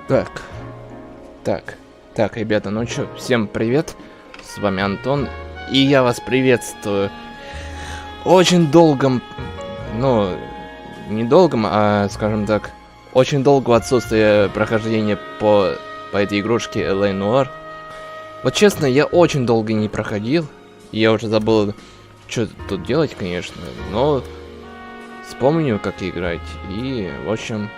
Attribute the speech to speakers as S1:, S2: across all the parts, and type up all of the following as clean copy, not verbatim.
S1: Так, так, ребята, ну чё, всем привет, с вами Антон, и я вас приветствую очень долгом, ну, не долгом, а, скажем так, очень долгого отсутствия прохождения по этой игрушке Noire. Вот честно, я очень долго не проходил, и я уже забыл, что тут делать, конечно, но вспомню, как играть, и, в общем,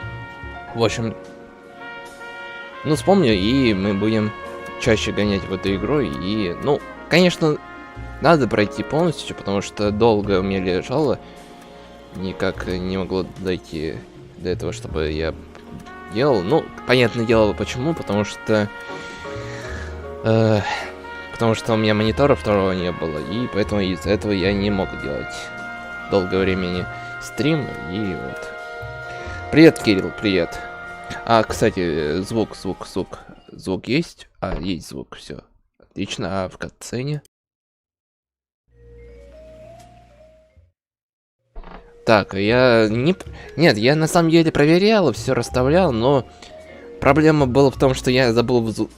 S1: ну, вспомню, и мы будем чаще гонять в эту игру. И, ну, конечно, надо пройти полностью, потому что долго у меня лежало. Никак не могло дойти до этого, чтобы я делал. Ну, понятное дело, почему. Потому что у меня монитора второго не было. И поэтому из-за этого я не мог делать долгое времени стрим. И вот. Привет, Кирилл, привет. А, кстати, звук есть? А, есть звук, все. Отлично, а в катсцене? Так, я не... Нет, я на самом деле проверял, все расставлял, но проблема была в том, что я забыл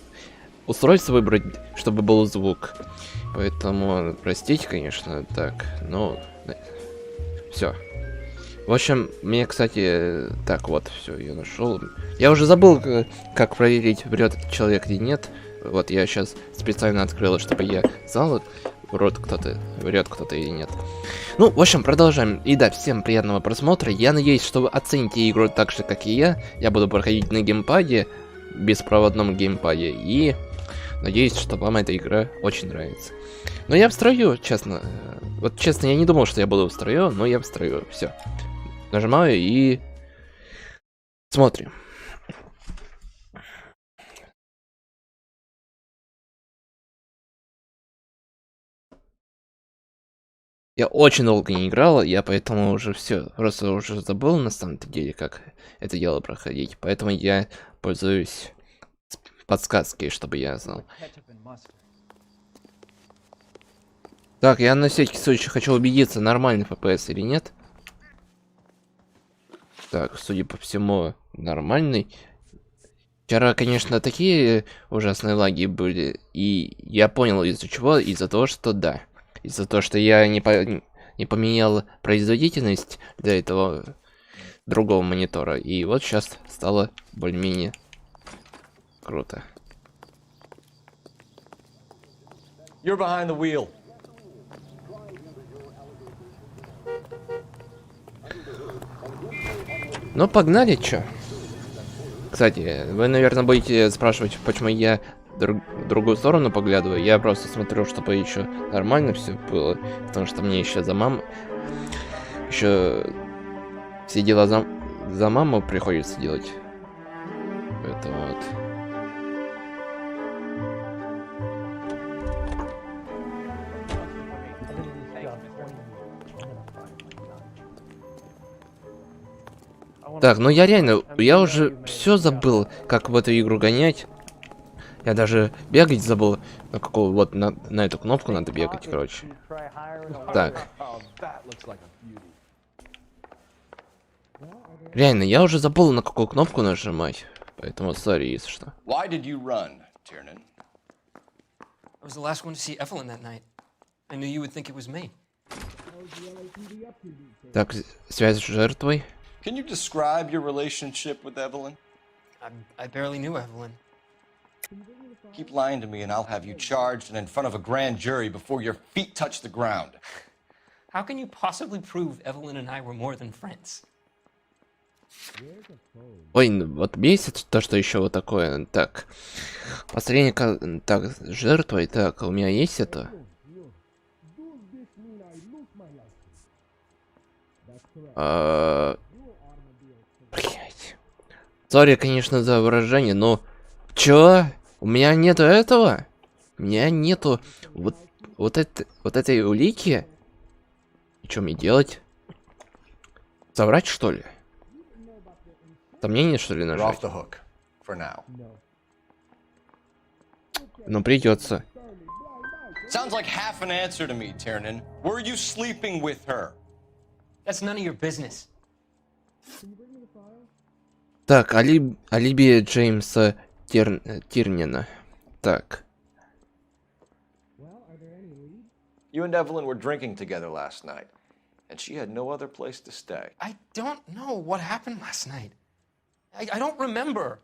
S1: устройство выбрать, чтобы был звук. Поэтому, простите, конечно, так, но... Все. В общем, мне, кстати, так вот, все, я нашел. Я уже забыл, как проверить, врет человек или нет. Вот я сейчас специально открыл, чтобы я знал, врет кто-то или нет. Ну, в общем, продолжаем. И да, всем приятного просмотра. Я надеюсь, что вы оцените игру так же, как и я. Я буду проходить на геймпаде, беспроводном геймпаде. И надеюсь, что вам эта игра очень нравится. Но я в строю, честно. Вот честно, я не думал, что я буду в строю, но я в строю. Все. Нажимаю и смотрим. Я очень долго не играл, я поэтому уже все, просто уже забыл на самом деле, как это дело проходить. Поэтому я пользуюсь подсказкой, чтобы я знал. Так, я на всякий случай хочу убедиться, нормальный FPS или нет. Так, судя по всему, нормальный. Вчера, конечно, такие ужасные лаги были, и я понял из-за чего, из-за того, что да. Из-за того, что я не поменял производительность для этого другого монитора, и вот сейчас стало более-менее круто.
S2: You're behind the wheel.
S1: Ну, погнали, чё? Кстати, вы, наверное, будете спрашивать, почему я в другую сторону поглядываю. Я просто смотрю, чтобы еще нормально все было, потому что мне еще все дела за маму приходится делать. Это вот. Так, ну я уже все забыл, как в эту игру гонять. Я даже бегать забыл, на какую, вот на эту кнопку надо бегать, короче. Так. Реально, я уже забыл, на какую кнопку нажимать, поэтому сори, если что.
S2: Why did you run, Tiernan?
S3: I was the last one to see Evelyn that night. I knew you would think it was me.
S1: Так, связь с жертвой.
S2: Can you describe your relationship with Evelyn?
S3: I barely knew Evelyn.
S2: Keep lying to me and I'll have you charged and in front of a grand jury before your feet touch the ground.
S3: How can you possibly prove Evelyn and I were more than friends?
S1: Ой, ну, вот бесит то, что еще вот такое. Так, посредника, так, с жертвой, так, у меня есть это? Блять. Сори, конечно, за выражение, но... Чё? У меня нету этого? У меня нету вот этой улики? И что мне делать? Соврать, что ли? Сомнение, что ли, нажать? Ну, придется.
S2: Sounds like half an answer to me, Tiernan. Were you sleeping with her?
S3: That's none of your business.
S1: Так, алиби Джеймса Тирнина. Так.
S2: You and Evelyn were drinking together last night, and she had no other place to stay.
S3: I don't know what happened last night. I don't remember.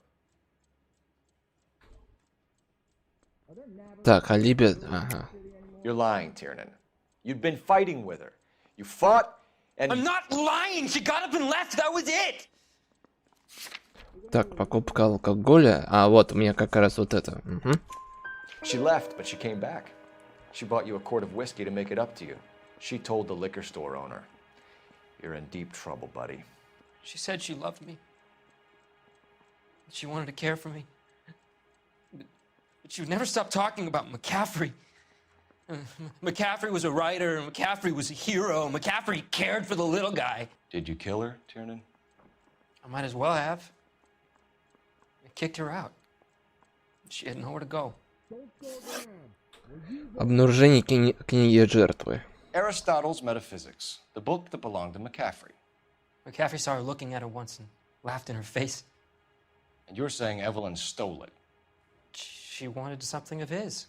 S1: Так, алиби... Ага.
S2: You're lying, Tiernan. You'd been fighting with her. You fought, and...
S3: I'm not lying! She got up and left, that was it!
S1: Так, покупка алкоголя. А, вот, у меня как раз вот это. Угу.
S2: She left, but she came back. She bought you a quart of whiskey to make it up to you. She told the liquor store owner. You're in deep trouble, buddy.
S3: She said she loved me. She wanted to care for me. But she would never stop talking about McCaffrey. McCaffrey was a writer, and McCaffrey was a hero. McCaffrey cared for the little guy.
S2: Did you kill her, Tiernan?
S3: I might as well have. I kicked her out. She had nowhere to go.
S1: Обнаружение книги жертвы.
S2: Aristotle's Metaphysics, the book that belonged to McCaffrey.
S3: McCaffrey saw her looking at her once and laughed in her face.
S2: And you're saying Evelyn stole it.
S3: She wanted something of his.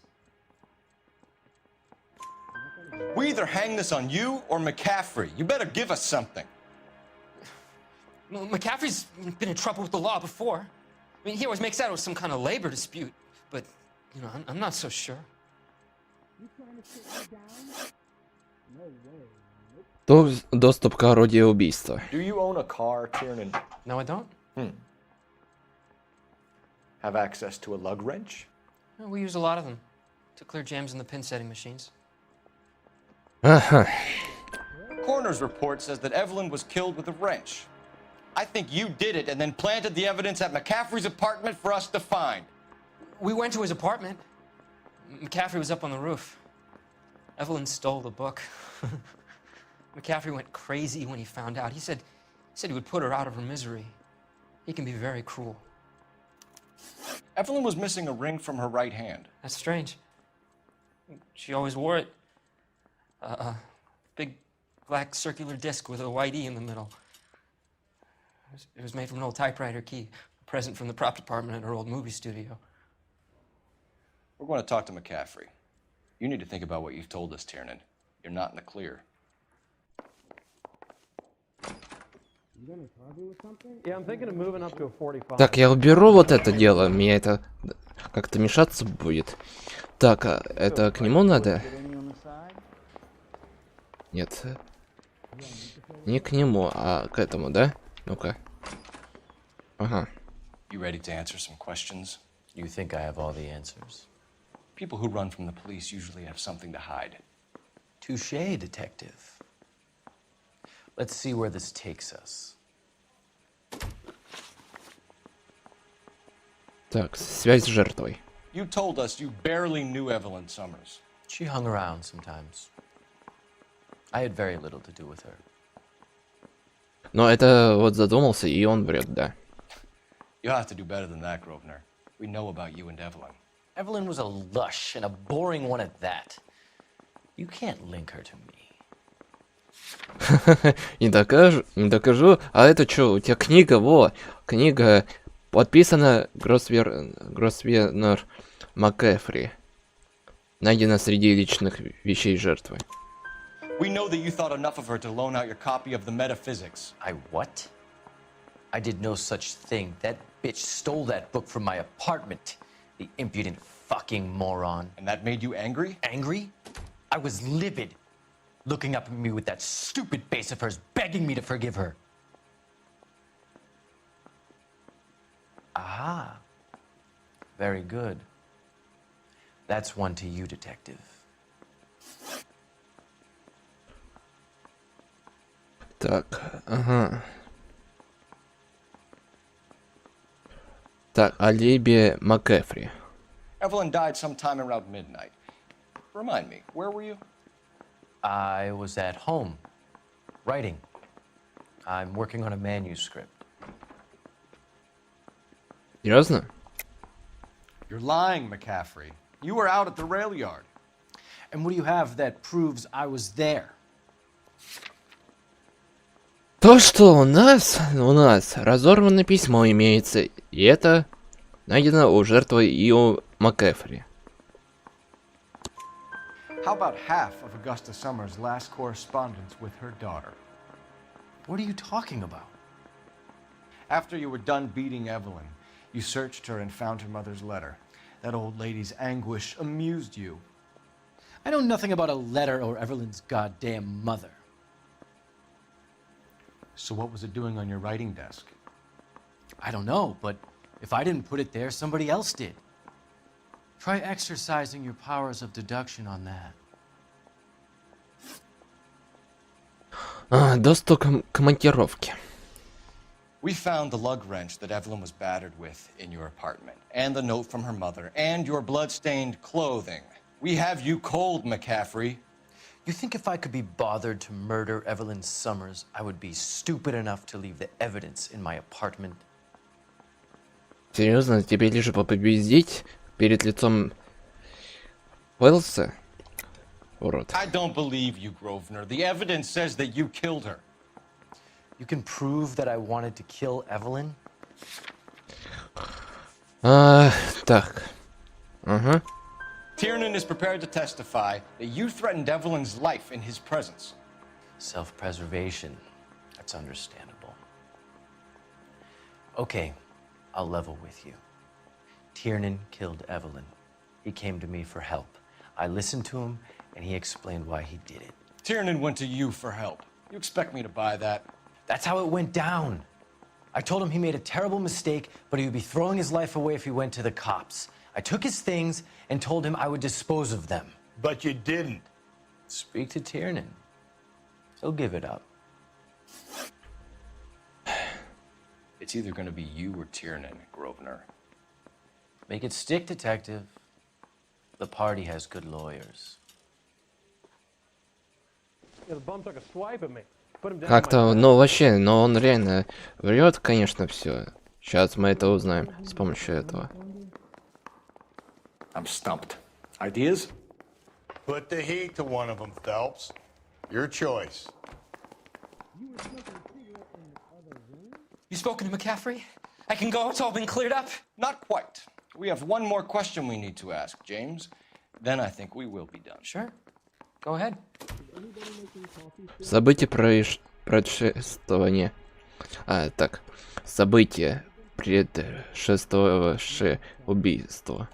S2: We either hang this on you or McCaffrey. You better give us something.
S3: Well, McCaffrey's been in trouble with the law before. I mean, he always makes out it was some kind of labor dispute. But, you know, I'm not so sure.
S1: Доступ к орудию убийства.
S2: Do you own a car, Tiernan?
S3: No, I don't.
S2: Have access to a lug wrench?
S3: No, we use a lot of them to clear jams in the pin setting machines.
S1: Ага.
S2: Coroner's report says that Evelyn was killed with a wrench. I think you did it and then planted the evidence at McCaffrey's apartment for us to find.
S3: We went to his apartment. McCaffrey was up on the roof. Evelyn stole the book. McCaffrey went crazy when he found out. He said he would put her out of her misery. He can be very cruel.
S2: Evelyn was missing a ring from her right hand.
S3: That's strange. She always wore it. Big black circular disc with a white E in the middle. It was made from an old typewriter key, a present from the prop department at her old movie studio.
S2: We're going to talk to McCaffrey. You need to think about what you've told us, Tiernan. You're not in the clear.
S1: Так, я уберу вот это дело. Мне это как-то мешаться будет. Так, а это к нему надо? Нет. Не к нему, а к этому, да? Ну-ка. Ага.
S2: You ready to answer some questions?
S4: You think I have all the answers?
S2: People who run from the police usually have something to hide.
S4: Touché, detective. Let's see where this takes us.
S1: Так, связь с жертвой.
S2: You told us you barely knew Evelyn Summers.
S4: She hung around sometimes. I had very little to do with her.
S1: Но это вот задумался, и он врет, да.
S2: You'll have to do better than that, Grosvenor. We know about you and Evelyn.
S4: Evelyn was a lush, and a boring one at that. You can't link her to me.
S1: Не докажу. А это что, у тебя книга, во, книга подписана Гросвенор МакКафри. Найдена среди личных вещей жертвы.
S2: We know that you thought enough of her to loan out your copy of the Metaphysics.
S4: I what? I did no such thing. That bitch stole that book from my apartment. The impudent fucking moron.
S2: And that made you angry?
S4: Angry? I was livid. Looking up at me with that stupid face of hers, begging me to forgive her. Aha. Very good. That's one to you, detective.
S1: Так, ага. Так, алиби МакКафри.
S2: Evelyn died sometime around midnight. Remind me, where were you?
S4: I was at home, writing. I'm working on a manuscript.
S1: Серьезно?
S2: You're lying, McCaffrey. You were out at the rail yard.
S5: And what do you have that proves I was there?
S1: То, что у нас разорванное письмо имеется, и это найдено у жертвы и у МакЭфри.
S2: How about half of Augusta Summers' last correspondence with her daughter?
S4: What are you talking about?
S2: After you were done beating Evelyn, you searched her and found her mother's letter. That old lady's anguish amused you.
S4: I know nothing about a letter or Evelyn's goddamn mother.
S2: So what was it doing on your writing desk?
S4: I don't know, but if I didn't put it there, somebody else did. Try exercising your powers of deduction on that.
S1: Доступ к монтировке.
S2: We found the lug wrench that Evelyn was battered with in your apartment, and the note from her mother, and your blood-stained clothing. We have you cold, McCaffrey.
S4: You think if I could be bothered to murder Evelyn Summers, I would be stupid enough to leave the evidence in my apartment?
S1: Серьезно, тебе лишь бы победить перед лицом ФЕЛПСа? Урод.
S2: I don't believe you, Grosvenor. The evidence says that you killed her.
S4: You can prove that I wanted to kill Evelyn?
S1: Так. Ага.
S2: Tiernan is prepared to testify that you threatened Evelyn's life in his presence.
S4: Self-preservation. That's understandable. Okay, I'll level with you. Tiernan killed Evelyn. He came to me for help. I listened to him, and he explained why he did it.
S2: Tiernan went to you for help. You expect me to buy that?
S4: That's how it went down. I told him he made a terrible mistake, but he would be throwing his life away if he went to the cops. I took his things and told him I would dispose of them.
S5: But you didn't.
S4: Speak to Tiernan. He'll give it up.
S2: It's either going to be you or Tiernan, Grosvenor.
S4: Make it stick, detective. The party has good lawyers.
S6: Yeah, the bum took a swipe at me. Put him down.
S1: Как-то, ну вообще, но он реально врет, конечно, все. Сейчас мы это узнаем с помощью этого.
S2: I'm stumped. Ideas?
S5: Put the heat to one of them, Phelps. Your choice.
S3: You spoken to McCaffrey? I can go, it's all been cleared up?
S2: Not quite. We have one more question we need to ask, James. Then I think we will be done.
S3: Sure. Go ahead.
S1: Событие предшествования. Так. Событие предшествовавшее убийству.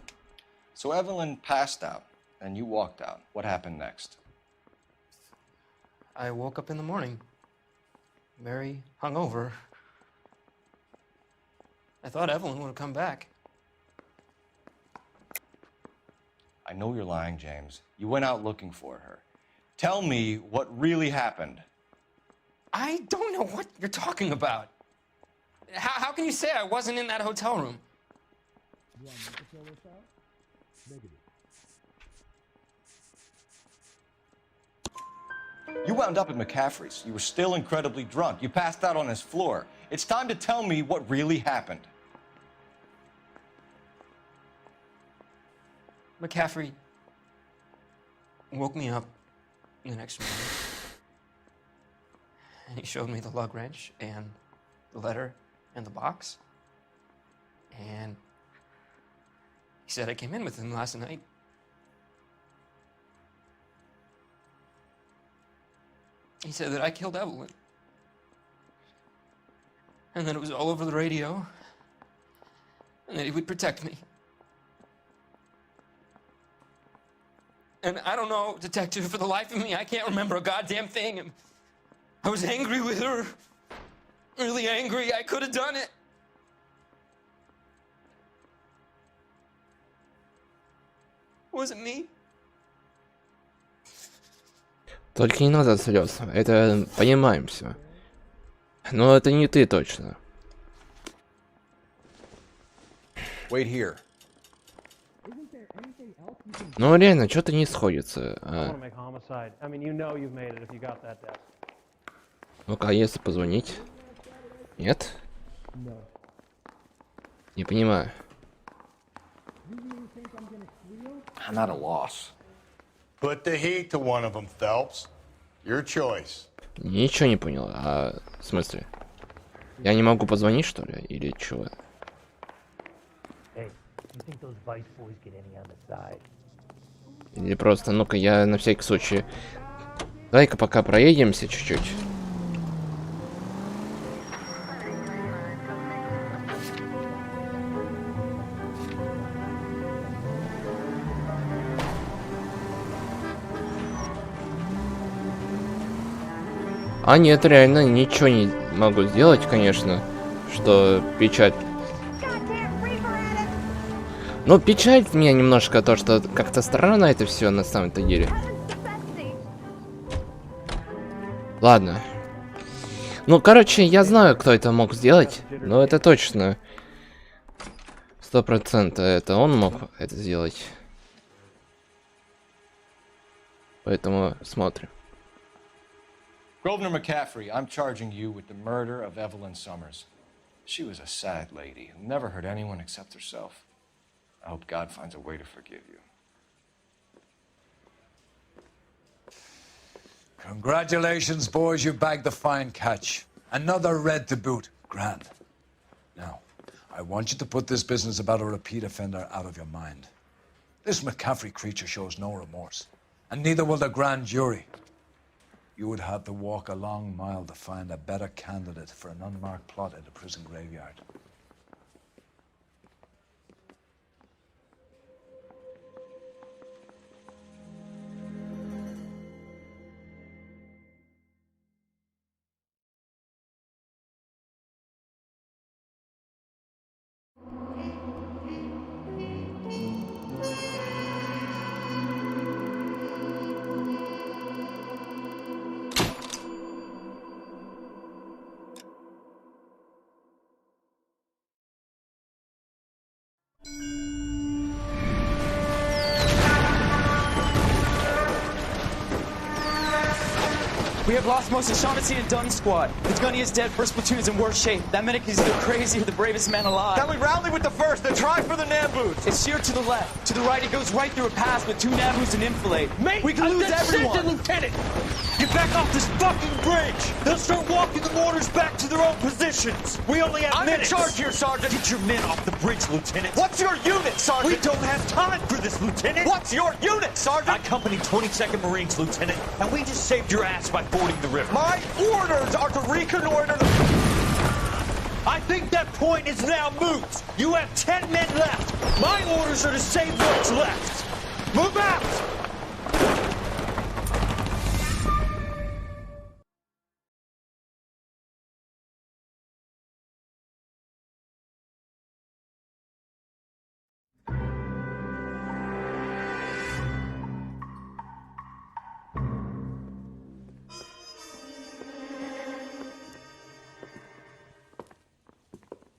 S2: So Evelyn passed out, and you walked out. What happened next?
S3: I woke up in the morning, very hungover. I thought Evelyn would have come back.
S2: I know you're lying, James. You went out looking for her. Tell me what really happened.
S3: I don't know what you're talking about. How can you say I wasn't in that hotel room?
S2: You wound up at McCaffrey's. You were still incredibly drunk. You passed out on his floor. It's time to tell me what really happened.
S3: McCaffrey woke me up the next morning, and he showed me the lug wrench and the letter and the box, and he said I came in with him last night. He said that I killed Evelyn, and that it was all over the radio, and that he would protect me. And I don't know, detective, for the life of me, I can't remember a goddamn thing. And I was angry with her. Really angry. I could have done it. Was it me?
S1: Только не надо слез. Это понимаем все. Но это не ты точно.
S2: Wait here.
S1: Ну реально, что-то не сходится.
S6: I want to make homicide. I mean, you know you've made it if you got that desk.
S1: Ну-ка, а если позвонить? Нет? Не понимаю.
S2: I'm at a loss.
S5: Put the heat to one of them, Phelps. Your choice.
S1: Ничего не понял. А В смысле? Я не могу позвонить, что ли? Или чего? Или просто, ну-ка, я на всякий случай... Давай-ка пока проедемся чуть-чуть. А нет, реально ничего не могу сделать, конечно, что печать. Ну, печалит меня немножко то, что как-то странно это все на самом-то деле. Ладно. Ну, короче, я знаю, кто это мог сделать, но это точно 100% это он мог это сделать. Поэтому смотрим.
S2: Grosvenor McCaffrey, I'm charging you with the murder of Evelyn Summers. She was a sad lady who never hurt anyone except herself. I hope God finds a way to forgive you.
S7: Congratulations, boys, you bagged the fine catch. Another red to boot. Grand. Now, I want you to put this business about a repeat offender out of your mind. This McCaffrey creature shows no remorse, and neither will the grand jury. You would have to walk a long mile to find a better candidate for an unmarked plot in the prison graveyard.
S8: We have lost most of Shaughnessy and Dunn's squad. The gunny is dead, first platoon is in worse shape. That medic is either crazy or the bravest man alive.
S2: Then we rally with the first and try for the Nambus.
S8: It's sheer to the left. To the right, it goes right through a pass with 2 Nambus and enfilade.
S9: Mate,
S8: we can lose everyone.
S9: Lieutenant! Get back off this fucking bridge! They'll start walking the mortars back to their own positions! We only have minutes!
S2: I'm in charge here, Sergeant!
S9: Get your men off the bridge, Lieutenant!
S2: What's your unit, Sergeant?
S9: We don't have time for this, Lieutenant!
S2: What's your unit, Sergeant?
S9: I company 22nd Marines, Lieutenant, and we just saved your ass by fording the river.
S2: My orders are to reconnoiter the...
S9: I think that point is now moot! You have 10 men left! My orders are to save what's left! Move out!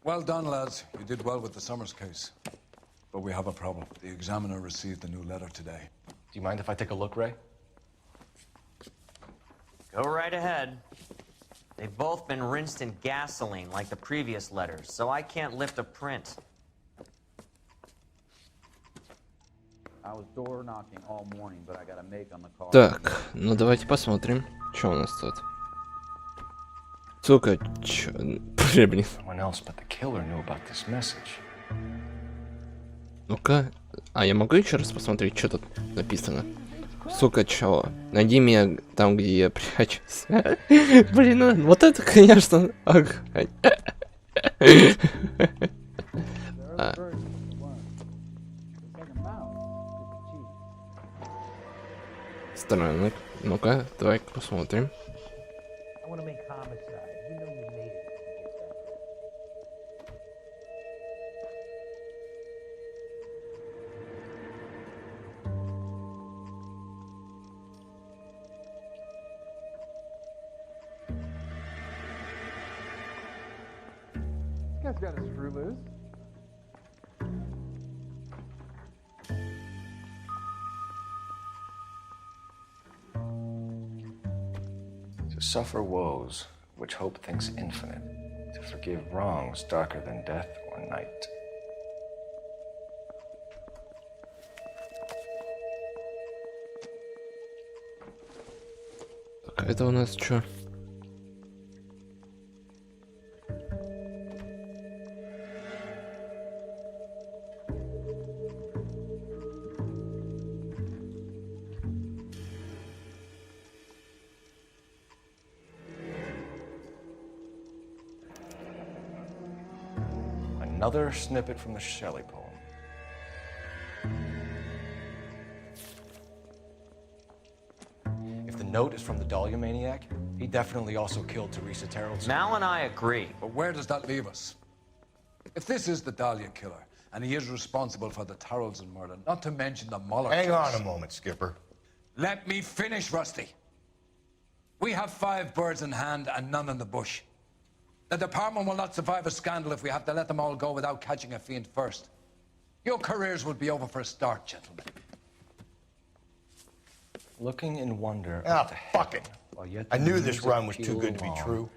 S7: Well done, lads. You did well with the Summers case. But we have a problem. The examiner received a new letter today.
S2: Do you mind if I take a look, Ray?
S10: Go right ahead. They've both been rinsed in gasoline like the previous letters, so I can't lift a print.
S11: I was door knocking all morning, but I got a make on the car.
S1: Так, ну давайте посмотрим, что у нас тут. Сука, чё... Блин. Ну-ка. А, я могу еще раз посмотреть, что тут написано? Сука, чё? Найди меня там, где я прячусь. Блин, ну, вот это, конечно... Странно. Ну-ка, давай посмотрим.
S6: Guy's got a screw loose.
S2: To suffer woes which hope thinks infinite, to forgive wrongs darker than death or night.
S1: Так, это у нас что?
S2: Another snippet from the Shelley poem. If the note is from the Dahlia maniac, he definitely also killed Teresa Terrell's.
S10: Mal and I agree.
S7: But where does that leave us? If this is the Dahlia killer, and he is responsible for the Tarrelson murder, not to mention the Muller
S5: Hang
S7: case.
S5: on a moment, Skipper.
S7: Let me finish, Rusty. We have 5 birds in hand and none in the bush. The department will not survive a scandal if we have to let them all go without catching a fiend first. Your careers will be over for a start, gentlemen.
S2: Looking in wonder.
S5: Ah, fuck it.
S2: While yet
S5: I
S2: the
S5: knew this
S2: music
S5: run was too good to be
S2: pealed
S5: true.
S2: along,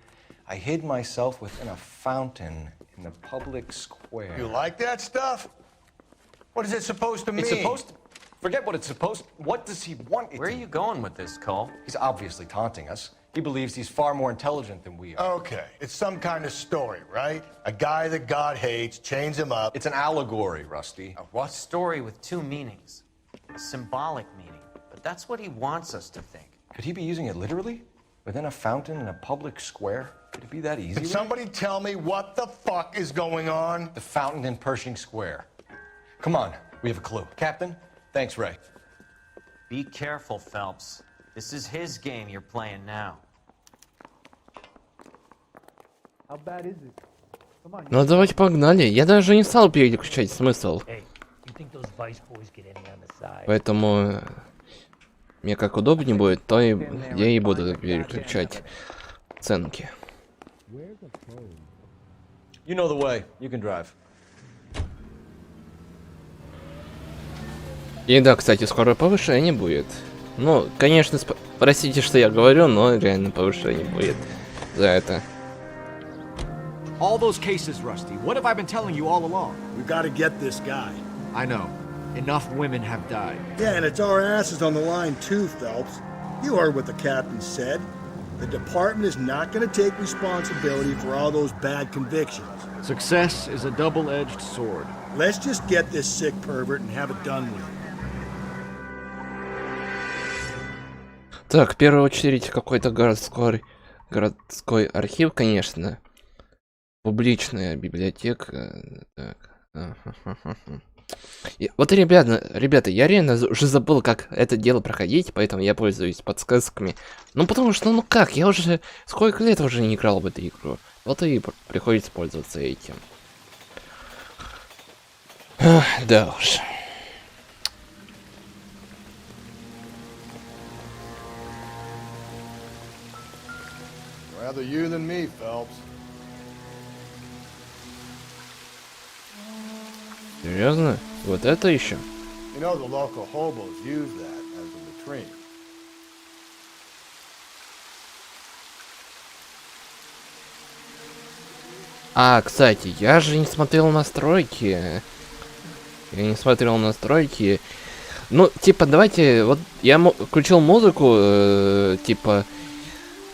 S2: I hid myself within a fountain in the public square.
S5: You like that stuff? What is it supposed to mean?
S2: It's supposed to... Forget what it's supposed... What does he want it
S10: Where are
S2: to
S10: you going with this, Cole?
S2: He's obviously taunting us. He believes he's far more intelligent than we are.
S5: Okay, it's some kind of story, right? A guy that God hates, chains him up.
S2: It's an allegory, Rusty.
S10: A what? Story with 2 meanings. A symbolic meaning. But that's what he wants us to think.
S2: Could he be using it literally? Within a fountain in a public square? Could it be that easy?
S5: Can somebody tell me what the fuck is going on?
S2: The fountain in Pershing Square. Come on, we have a clue. Captain, thanks, Ray.
S10: Be careful, Phelps. This is his game you're playing now.
S6: How bad is it? Come on.
S1: Ну давайте погнали. Я даже не стал переключать смысл.
S12: Hey, you think those Vice boys get any on the side?
S1: Поэтому мне как удобнее будет, то и я и буду переключать ценки.
S2: You know the way. You can drive.
S1: И да, кстати, скоро повышение будет. Ну, конечно, простите, что я говорю, но реально повышение будет за это.
S9: All those cases, Rusty. What have I been telling you all along?
S13: We gotta get this guy.
S9: I know. Enough women have died.
S13: Yeah, and it's our asses on the line too, Phelps. You heard what the captain said. The department is not gonna take responsibility for all those bad convictions.
S9: Success is a double-edged sword.
S13: Let's just get this sick pervert and have it done with.
S1: Так, в первую очередь какой-то городской архив, конечно. Публичная библиотека. Так. Вот, ребята, я реально уже забыл, как это дело проходить, поэтому я пользуюсь подсказками. Ну, потому что, ну как, я уже сколько лет уже не играл в эту игру. Вот и приходится пользоваться этим. Да уж.
S5: Rather you than me, Phelps.
S1: Серьезно? Вот это еще?
S5: You know the local hobos use that as a latrine.
S1: А, кстати, я же не смотрел настройки. Я не смотрел настройки. Ну, типа, давайте, вот я включил музыку, типа,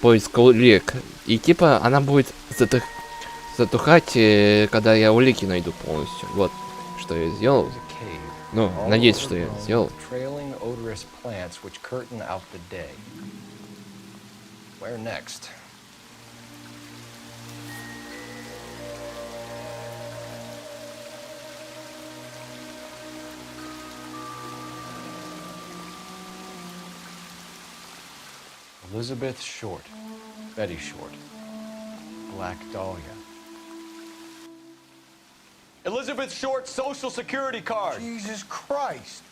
S1: поиск улик. И типа, она будет затухать, когда я улики найду полностью. Вот, что я сделал. Ну, надеюсь, что я сделал.
S2: Where next? Elizabeth Short, Betty Short, Black Dahlia. Elizabeth Short's social security card.
S5: Jesus Christ.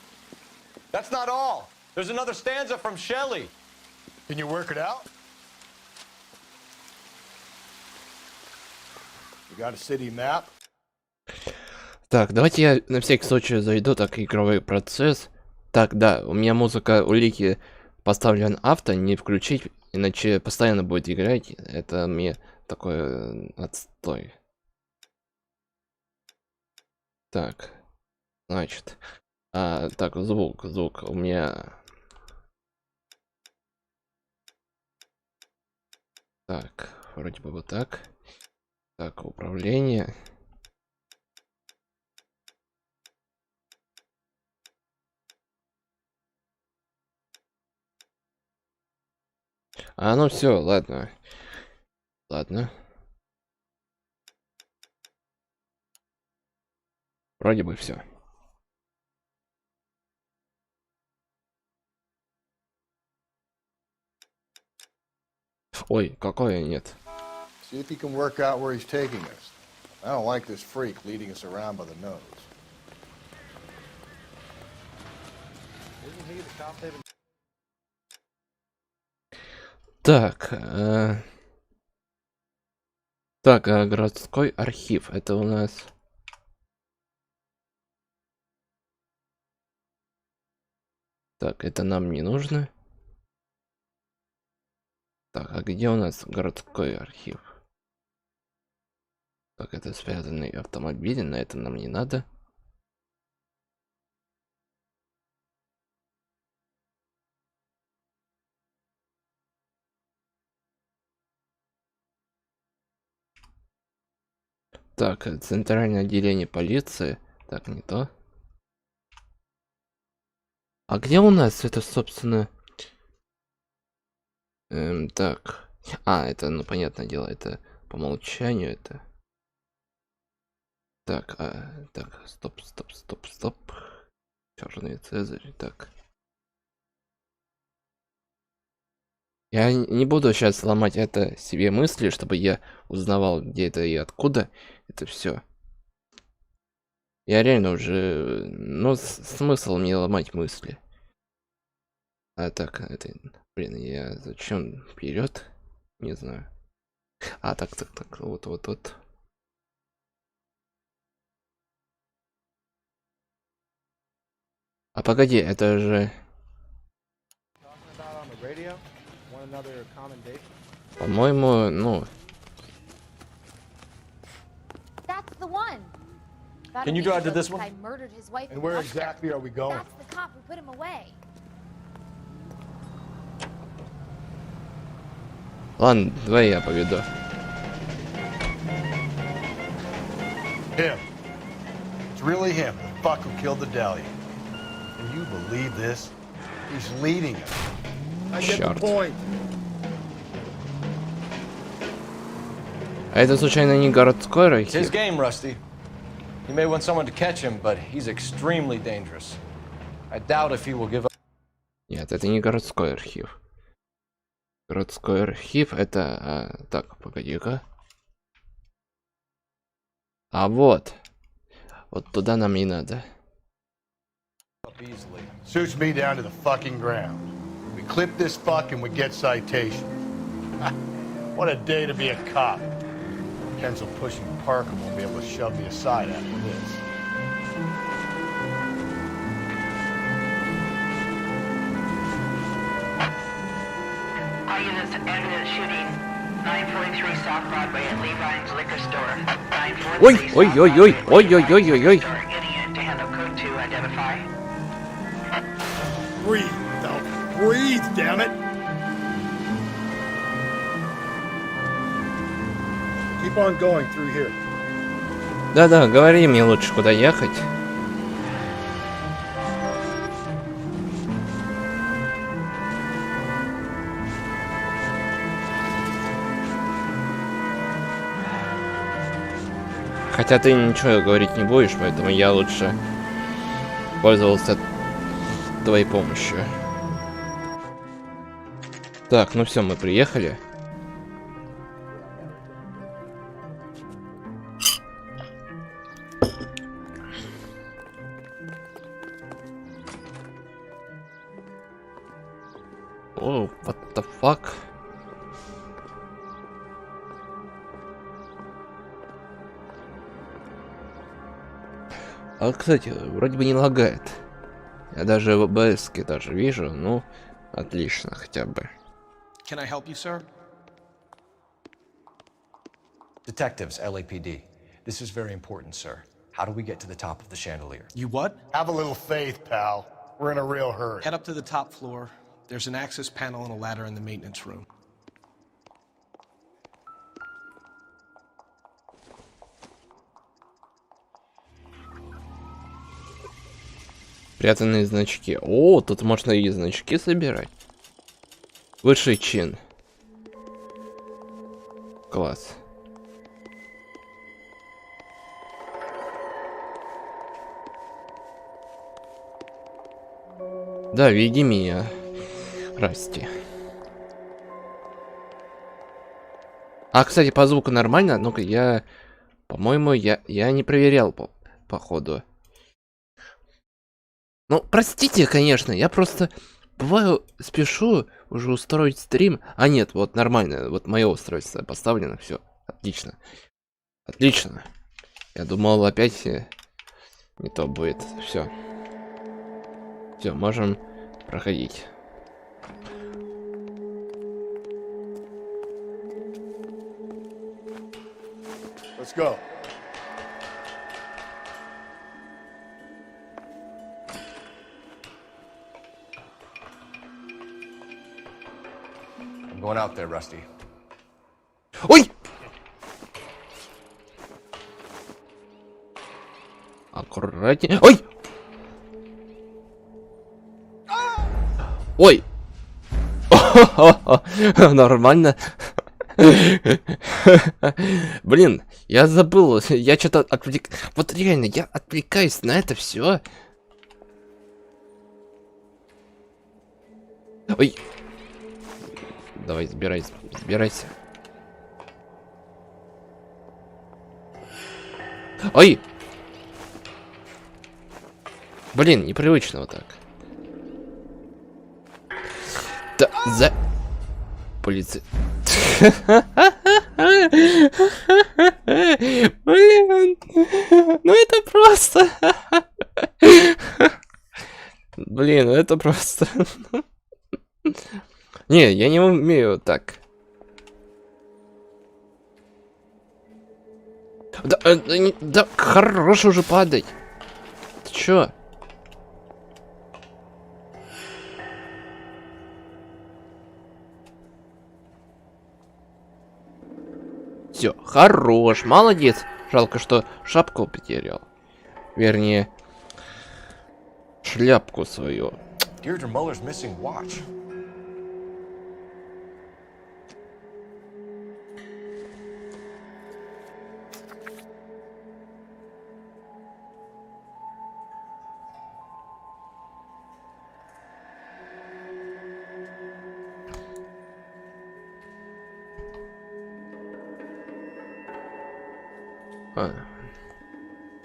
S2: That's not all. There's another stanza from Shelley.
S5: Can you work it out? You got a city map?
S1: Так, давайте я на всякий случай зайду, так, игровой процесс. Так, да, у меня музыка улики поставлен авто, не включить, иначе постоянно будет играть. Это мне такой отстой. Так, значит, так, звук у меня. Так, вроде бы вот так. Так, управление. Ну все, ладно. Ладно. Вроде бы все. Ой, какое нет.
S5: See if you can work out where he's taking us. I don't like this freak leading us around by the nose. Isn't he the cop they've been...
S1: Так, так, городской архив. Это у нас. Так, это нам не нужно. Так, а где у нас городской архив? Так, это связанные автомобили, на это нам не надо. Так, центральное отделение полиции. Так, не то. А где у нас это, собственно... так. А, это, ну, понятное дело, это по умолчанию, это... Так, так, стоп. Черный Цезарь, так. Я не буду сейчас ломать это себе мысли, чтобы я узнавал, где это и откуда это все. Я реально уже... Ну, смысл мне ломать мысли. А так, это... Блин, я зачем вперед? Не знаю. А, так, вот. А погоди, это же... По-моему, ну...
S2: Can you drive to this one?
S5: And where exactly are we going?
S14: That's the cop who put him away.
S1: Ладно, давай я поведу.
S5: Him. It's really him, the fuck who killed the Dahlia. Can you believe this? He's leading us.
S13: I get the point.
S1: А это случайно не городской архив?
S2: His game, Rusty. He may want someone to catch him, but he's extremely dangerous. I doubt if he will give up.
S1: Нет, это не городской архив. Городской архив это... так, погоди-ка. А вот. Вот туда нам и надо.
S5: Suits me down to the fucking ground. We clip this fuck and we get citation. What a day to be a cop. Pencil pushing Parker won't be able to shove me aside after this.
S15: All units evidence shooting 943 South Broadway at Levine's liquor store. 943 Getting in to handle code 2 identify.
S13: Breathe, Phelps. Breathe, damn it. Keep on going through here.
S1: Да-да, говори мне лучше, куда ехать. Хотя ты ничего говорить не будешь, поэтому я лучше пользовался твоей помощью. Так, ну все, мы приехали. О, what the fuck? А, кстати, вроде бы не лагает. Я даже в ОБС-ке даже вижу, ну, отлично хотя бы.
S16: Can I help you, sir?
S2: Detectives, LAPD. This is very important, sir. How do we get to the top of the chandelier?
S16: You what?
S5: Have a little faith, pal. We're in a real hurry.
S16: Head up to the top floor. There's an access panel and a ladder in the maintenance room.
S1: Прятанные значки. О, тут можно и значки собирать. Высший чин. Класс. Да, веди меня, Расти. А, кстати, по звуку нормально? Ну-ка, я... По-моему, я не проверял по ходу. Ну, простите, конечно, я просто... Бываю, спешу уже устроить стрим. А нет, вот нормально. Вот мое устройство поставлено. Все, отлично. Отлично. Я думал, опять не то будет. Все. Все, можем проходить.
S5: Let's go.
S2: I'm going out there, Rusty.
S1: Ой! Аккуратнее. Ой! Ой! Нормально. Блин, я забыл. Я что-то Вот реально, я отвлекаюсь на это все. Ой. Давай, сбирайся. Ой! Блин, непривычно вот так. Да, за... Полиция. Блин, ну это просто... Блин, это просто... Не, я не умею так. Да, хорош уже падать. Ты чё? Все, хорош, молодец. Жалко, что шапку потерял. Вернее, шляпку свою.
S2: Deirdre Muller's missing watch.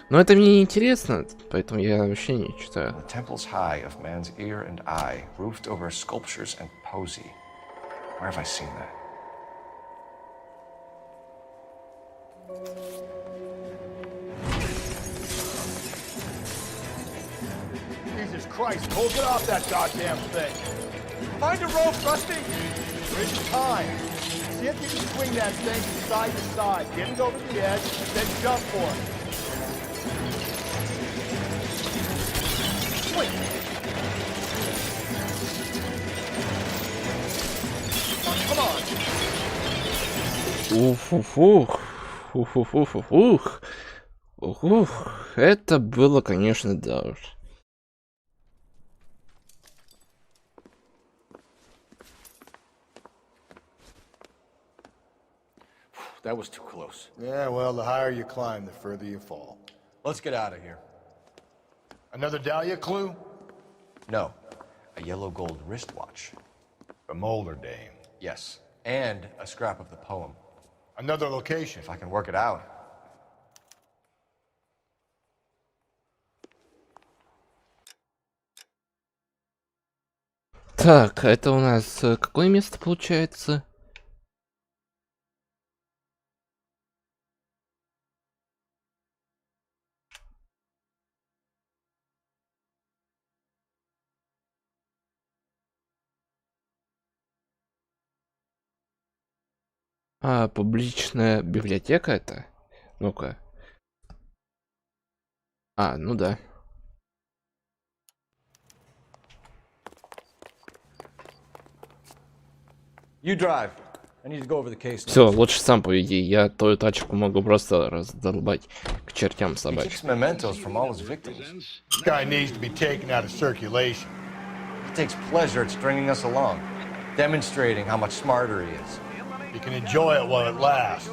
S1: Но это мне не интересно, поэтому я вообще не читаю.
S2: The temples high of man's ear and eye, roofed over sculptures and poesy. Where have I seen that?
S5: Jesus Christ, Cole, get off that goddamn thing. Find a rope, Rusty. There isn't time. See if you can swing that thing from side to side. Get it over the edge, then jump for it. Wait. Come on.
S1: Уф-уф-ух. Уф-уф-уф-ух. Ух, это было, конечно, да уж.
S2: That was too close.
S5: Yeah, well, the higher you climb, the further you fall.
S2: Let's get out of here.
S5: Another Dahlia clue?
S2: No, a yellow gold wristwatch.
S5: From Older Dame.
S2: Yes, and a scrap of the poem.
S5: Another location.
S2: If I can work it out.
S1: Так, это у нас какое место получается? А, публичная библиотека это? Ну-ка. А, ну да.
S2: You drive. I need to go over the case.
S1: Все, лучше сам поведи. Я твою тачку могу просто раздолбать к чертям
S2: He
S1: собачьим.
S2: keeps mementos from all his victims.
S5: This guy needs to be taken out of circulation.
S2: He takes pleasure at stringing us along, demonstrating how much smarter he is.
S5: You can enjoy it while it lasts.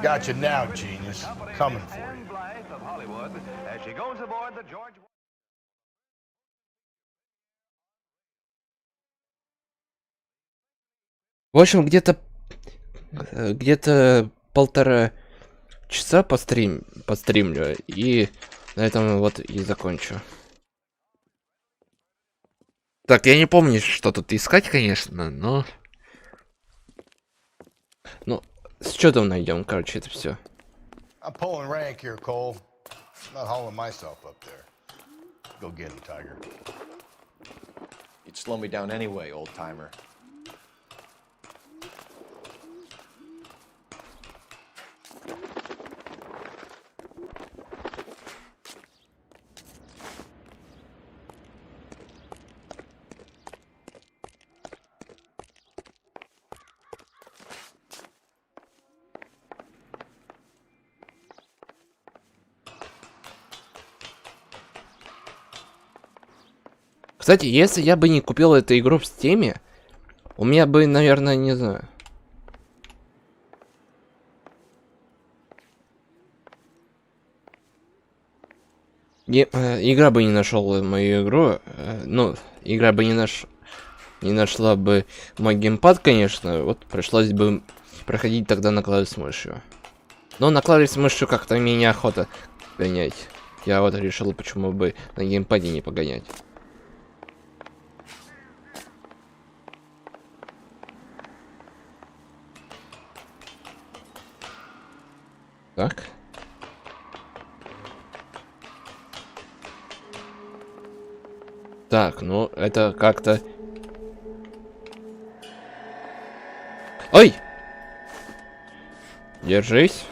S5: Gotcha now, genius. Coming for you.
S14: As she goes aboard the George
S1: В общем, где-то полтора часа постримлю, и на этом вот и закончу. Так, я не помню, что тут искать, конечно, но... Ну, с учетом найдем, короче, это все.
S5: I'm pulling rank here, Cole. Not hauling myself up there. Go get him, Tiger.
S2: You'd slow me down anyway, old-timer.
S1: Кстати, если я бы не купил эту игру в Steam, у меня бы, наверное, не знаю. Игра бы не нашел мою игру, ну, игра бы не нашла бы мой геймпад, конечно, вот пришлось бы проходить тогда на клаве с мышью. Но на клаве с мышью как-то мне неохота гонять. Я вот решил, почему бы на геймпаде не погонять. Так. Так, ну это как-то... Ой! Держись.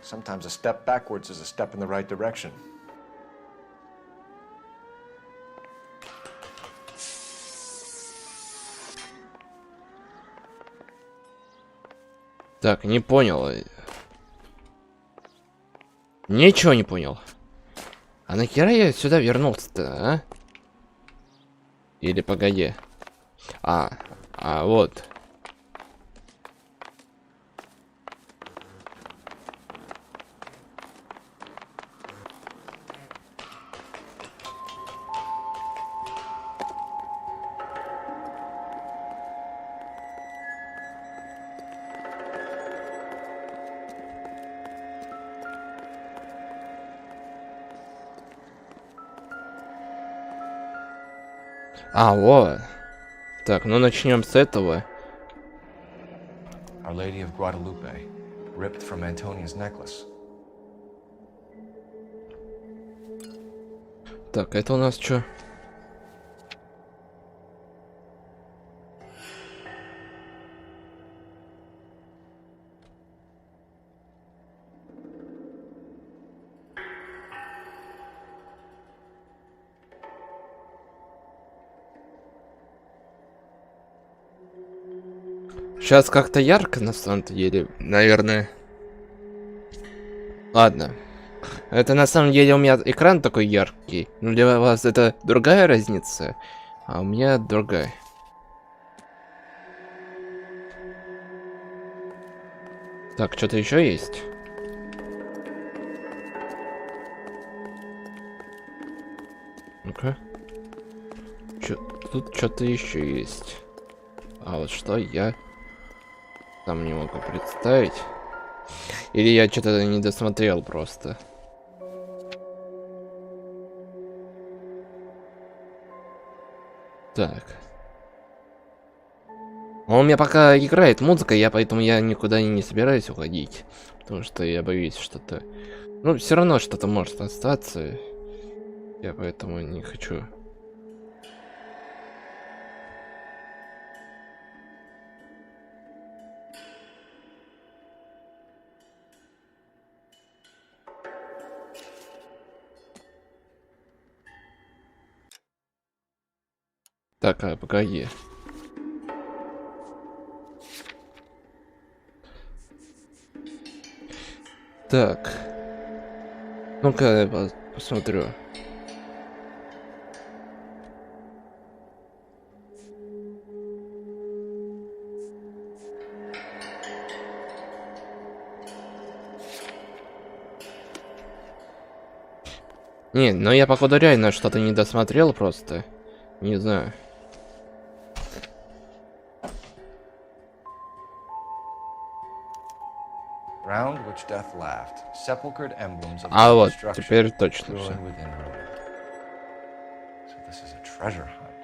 S2: Sometimes a step backwards is a step in the right direction.
S1: Так, не понял. Ничего не понял. А нахера я сюда вернулся-то, а? Или погоди. Вот. Вот. Так, ну начнем с этого.
S2: Our Lady of Guadalupe, ripped from Antonia's necklace.
S1: Так, это у нас что? Сейчас как-то ярко, на самом-то деле, наверное. Ладно. Это на самом деле у меня экран такой яркий. Но для вас это другая разница, а у меня другая. Так, что-то еще есть? Ну-ка. Тут что-то еще есть. А вот что я там не могу представить. Или я что-то не досмотрел просто. Так. У меня пока играет музыка, поэтому я никуда не собираюсь уходить. Потому что я боюсь что-то... Ну, все равно что-то может остаться. Я поэтому не хочу. Так, погоди. Так. Ну-ка, я посмотрю. Не, но я походу реально что-то не досмотрел просто. Не знаю.
S2: Round which death laughed, sepulchred emblems of
S1: А вот,
S2: destruction
S1: теперь точно
S2: growing
S1: все.
S2: within her. So this is a treasure hunt.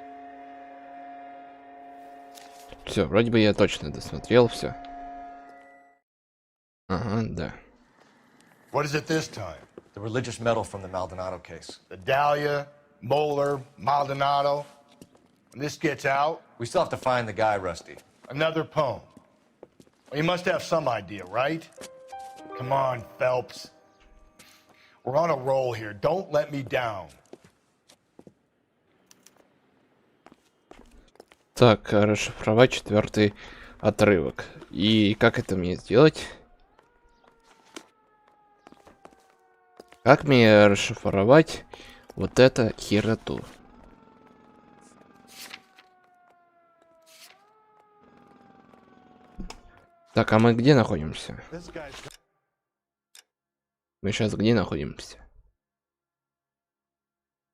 S1: Все, вроде бы я точно досмотрел все. Ага, да.
S5: What is it this time?
S2: The religious medal from the Maldonado case.
S5: The Dahlia, Moeller, Maldonado. When this gets out,
S2: We still have to find the guy, Rusty.
S5: another poem. Well, you must have some idea, right? Come on, Phelps. We're on a roll here. Don't let me down.
S1: Так, расшифровать 4-й отрывок. И как это мне сделать? Как мне расшифровать вот это хероту? Так, а мы где находимся? Мы сейчас где находимся?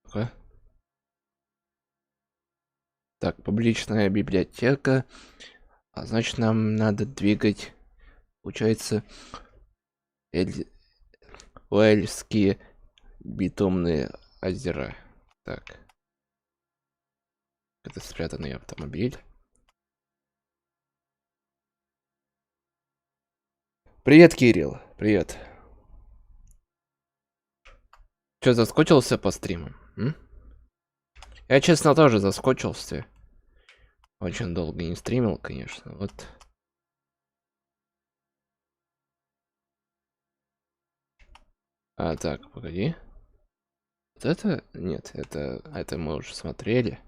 S1: Ну-ка. Так, публичная библиотека. А значит, нам надо двигать, получается, Уэльские битумные озера. Так. Это спрятанный автомобиль. Привет, Кирилл. Привет. Чё, заскочился по стримам? М? Я, честно, тоже заскочился. Очень долго не стримил, конечно. Вот. А, так, погоди. Вот это? Нет, это мы уже смотрели.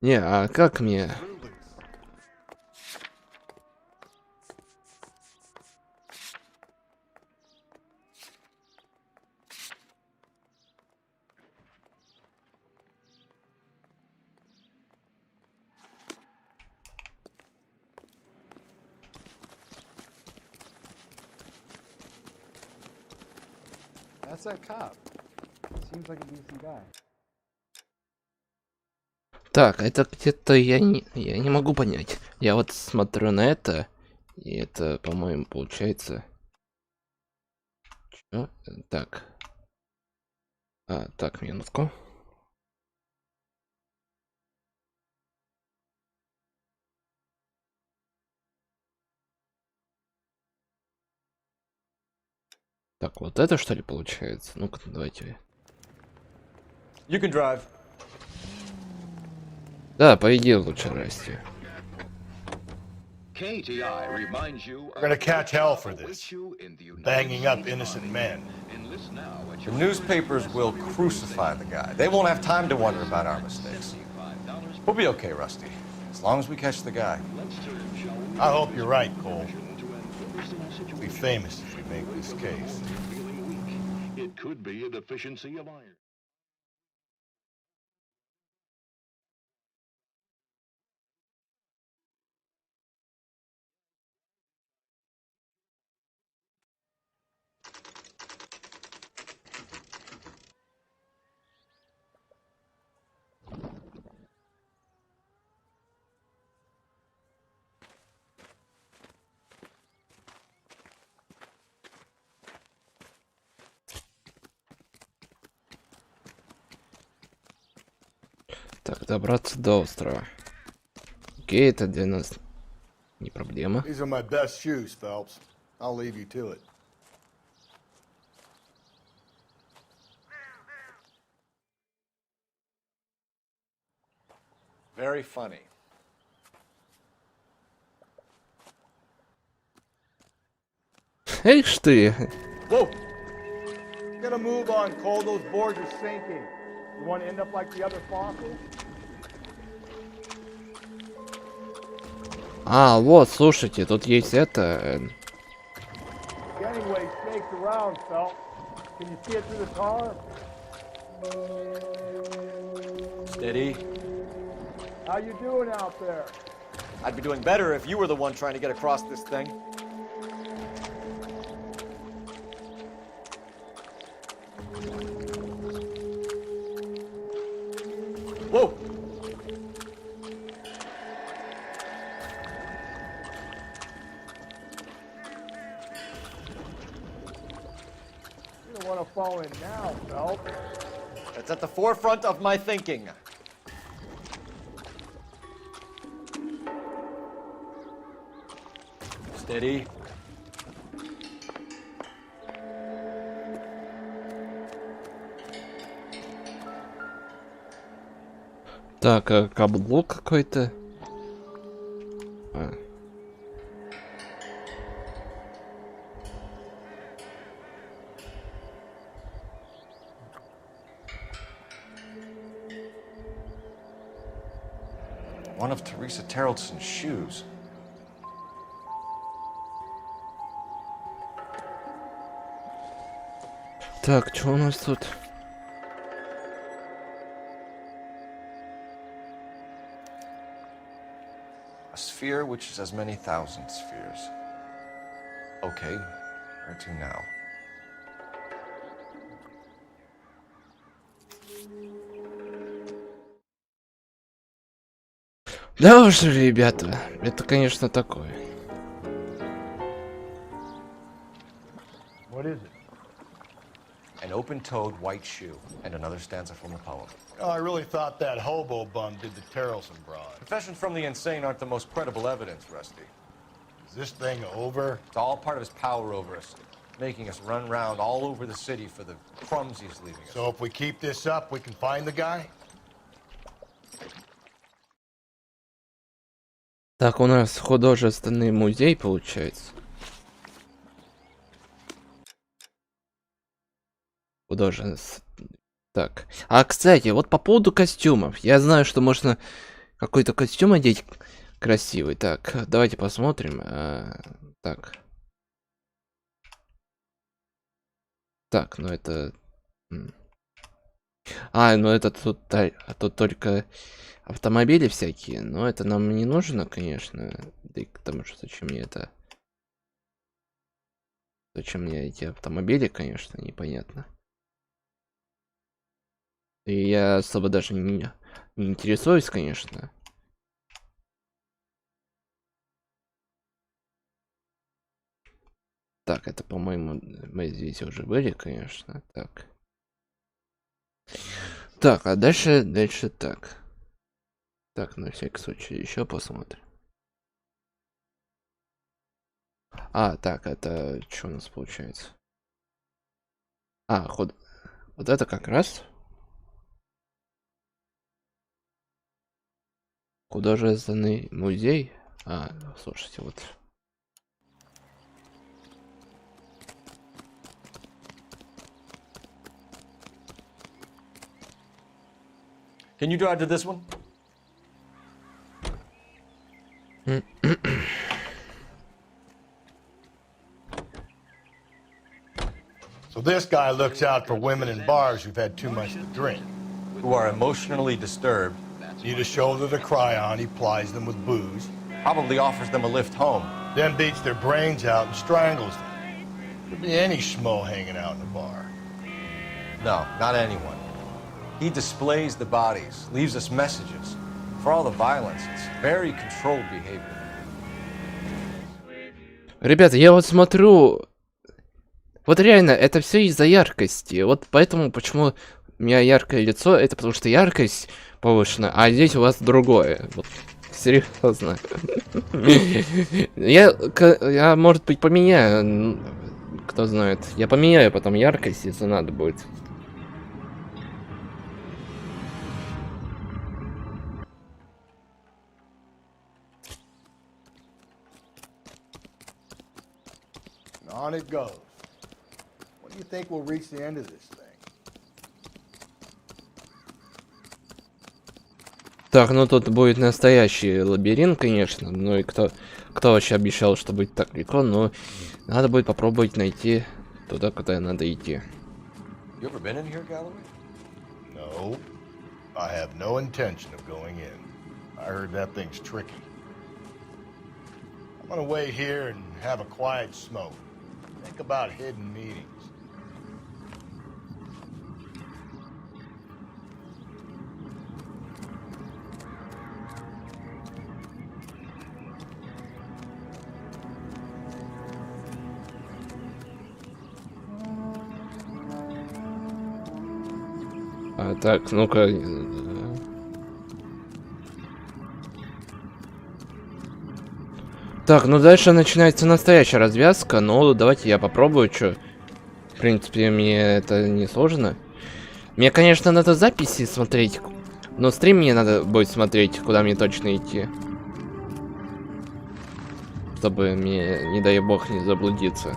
S1: Не, а как мне...
S11: That's that cop. Seems like a decent guy.
S1: Так, это где-то я не могу понять. Я вот смотрю на это, и это, по-моему, получается... Чё? Так. А, так, минутку. Так, вот это что ли получается? Ну-ка, давайте.
S2: You can drive.
S1: Да, по идее лучше расти.
S5: We're gonna catch hell for this. Banging up innocent men.
S2: The newspapers will crucify the guy. They won't have time to wonder about our mistakes. We'll be okay, Rusty. As long as we catch the guy.
S5: I hope you're right, Cole. We'll be famous if we make this case.
S14: It could be a deficiency of iron.
S1: Так, добраться до острова. Окей, это для нас не проблема.
S5: These are my best shoes, Phelps. I'll leave you to it.
S2: Very funny.
S1: Эх ты!
S13: Whoa! Get a move on, Cole. Those boards are sinking. You want to end up like the other fossils?
S1: А, вот, слушайте, тут есть это...
S13: Gangway snakes around, Phelps. Can you see it through the car?
S2: Steady.
S13: How you doing out there?
S2: I'd be doing better if you were the one trying to get across this thing. Whoa!
S5: You don't want to fall in now, Phelps.
S2: It's at the forefront of my thinking. Steady.
S1: Так, а каблук какой-то.
S2: One of Teresa Terrelson's shoes.
S1: Так, что у нас тут?
S2: A sphere which is as many thousand spheres. Okay, where to now?
S1: Да уж, ребята, это, конечно, такое.
S5: What is it?
S2: An open-toed white shoe, and another stanza from a poem.
S5: Oh, I really thought that hobo bum did the Terrelson broad.
S2: Confessions from the insane aren't the most credible evidence, Rusty.
S5: Is this thing over?
S2: It's all part of his power over us, making us run round all over the city for the crumbs he's leaving us.
S5: So if we keep this up, we can find the guy?
S1: Так, у нас художественный музей получается. Так. А, кстати, вот по поводу костюмов. Я знаю, что можно какой-то костюм одеть красивый. Так, давайте посмотрим. Так. Так, ну это... ну это тут только автомобили всякие. Но это нам не нужно, конечно. Да и к тому же, зачем мне это... Зачем мне эти автомобили, конечно, непонятно. И я особо даже не интересуюсь, конечно. Так, это, по-моему, мы здесь уже были, конечно. Так. Так, а дальше так. Так, на всякий случай еще посмотрим. Так, это что у нас получается? Вот это как раз художественный музей. Слушайте, вот.
S2: Can you drive to this one?
S5: So this guy looks out for women in bars who've had too much to drink.
S2: Who are emotionally disturbed.
S5: Need a shoulder to cry on, he plies them with booze.
S2: Probably offers them a lift home.
S5: Then beats their brains out and strangles them. Could be any schmo hanging out in a bar.
S2: No, not anyone. He displays the bodies, leaves us messages. For all the violence, it's very controlled behavior.
S1: Ребята, я вот смотрю... Вот реально, это все из-за яркости. Вот поэтому, почему у меня яркое лицо, это потому что яркость повышена, а здесь у вас другое. Вот, серьезно. Я, может быть, поменяю. Кто знает. Я поменяю потом яркость, если надо будет.
S5: On it goes. When do you think we'll reach the end of this thing?
S1: Так, ну тут будет настоящий лабиринт, конечно. Ну и кто вообще обещал, что будет так легко, но надо будет попробовать найти туда, куда надо идти.
S2: You ever been in here, Galloway?
S5: No. I have no intention of going in. I heard that thing's tricky. I'm gonna wait here and have a quiet smoke. Think about hidden meetings.
S1: Так, ну-ка. Так, ну дальше начинается настоящая развязка, но давайте я попробую, что. В принципе, мне это не сложно. Мне, конечно, надо записи смотреть, но стрим мне надо будет смотреть, куда мне точно идти. Чтобы мне, не дай бог, не заблудиться.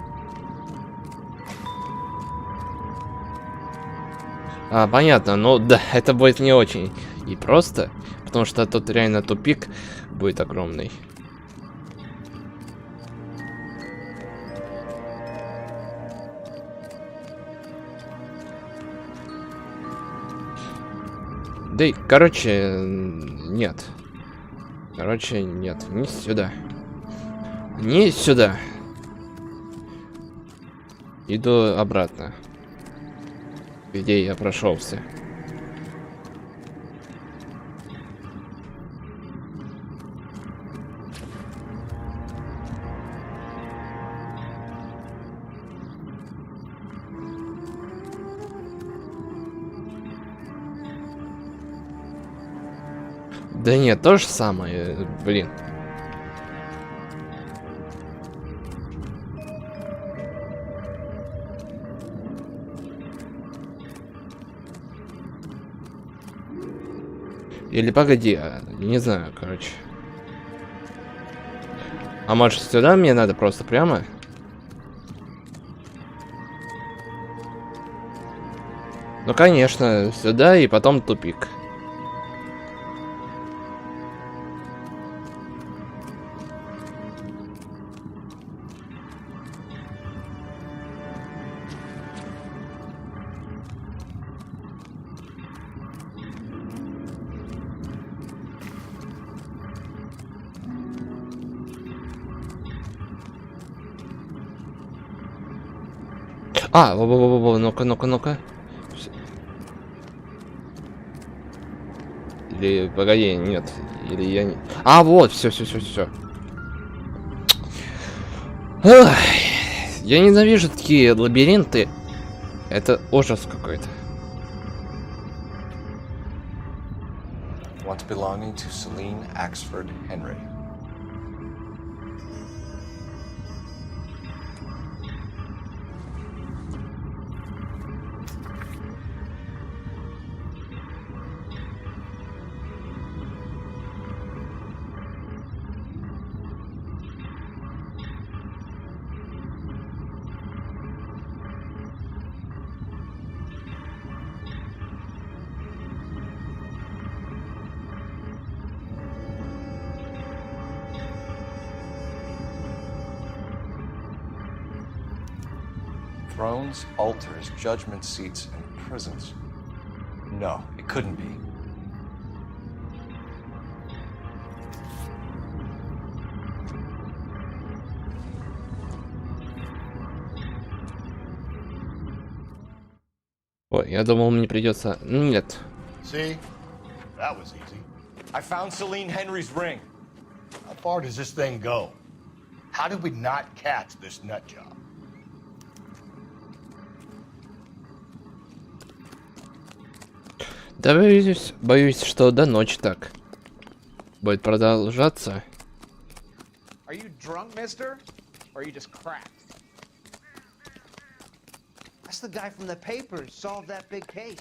S1: Понятно, но да, это будет не очень и просто, потому что тут реально тупик будет огромный. Да и, короче, нет. Короче, нет, не сюда. Не сюда. Иду обратно. Где я прошелся. Да нет, то же самое, блин. Или погоди, не знаю, короче. А может сюда мне надо просто прямо? Ну конечно, сюда и потом тупик. Во-во-во-во, ну-ка, ну-ка, ну-ка. Или, погоди, нет. Или я не... Вот, все. Я ненавижу такие лабиринты. Это ужас какой-то.
S2: Once belonging to Celine Axford Henry. Thrones, altars, judgment seats, and prisons. No, it couldn't be.
S1: Ой, я думал, мне придется... Нет.
S5: See? That was easy.
S2: I found Celine Henry's ring.
S5: How far does this thing go? How did we not catch this nut job?
S1: Да, боюсь, что до ночи так будет продолжаться.
S17: Are you drunk, mister? Or are you just cracked?
S9: That's the guy from the papers. Solved that big case.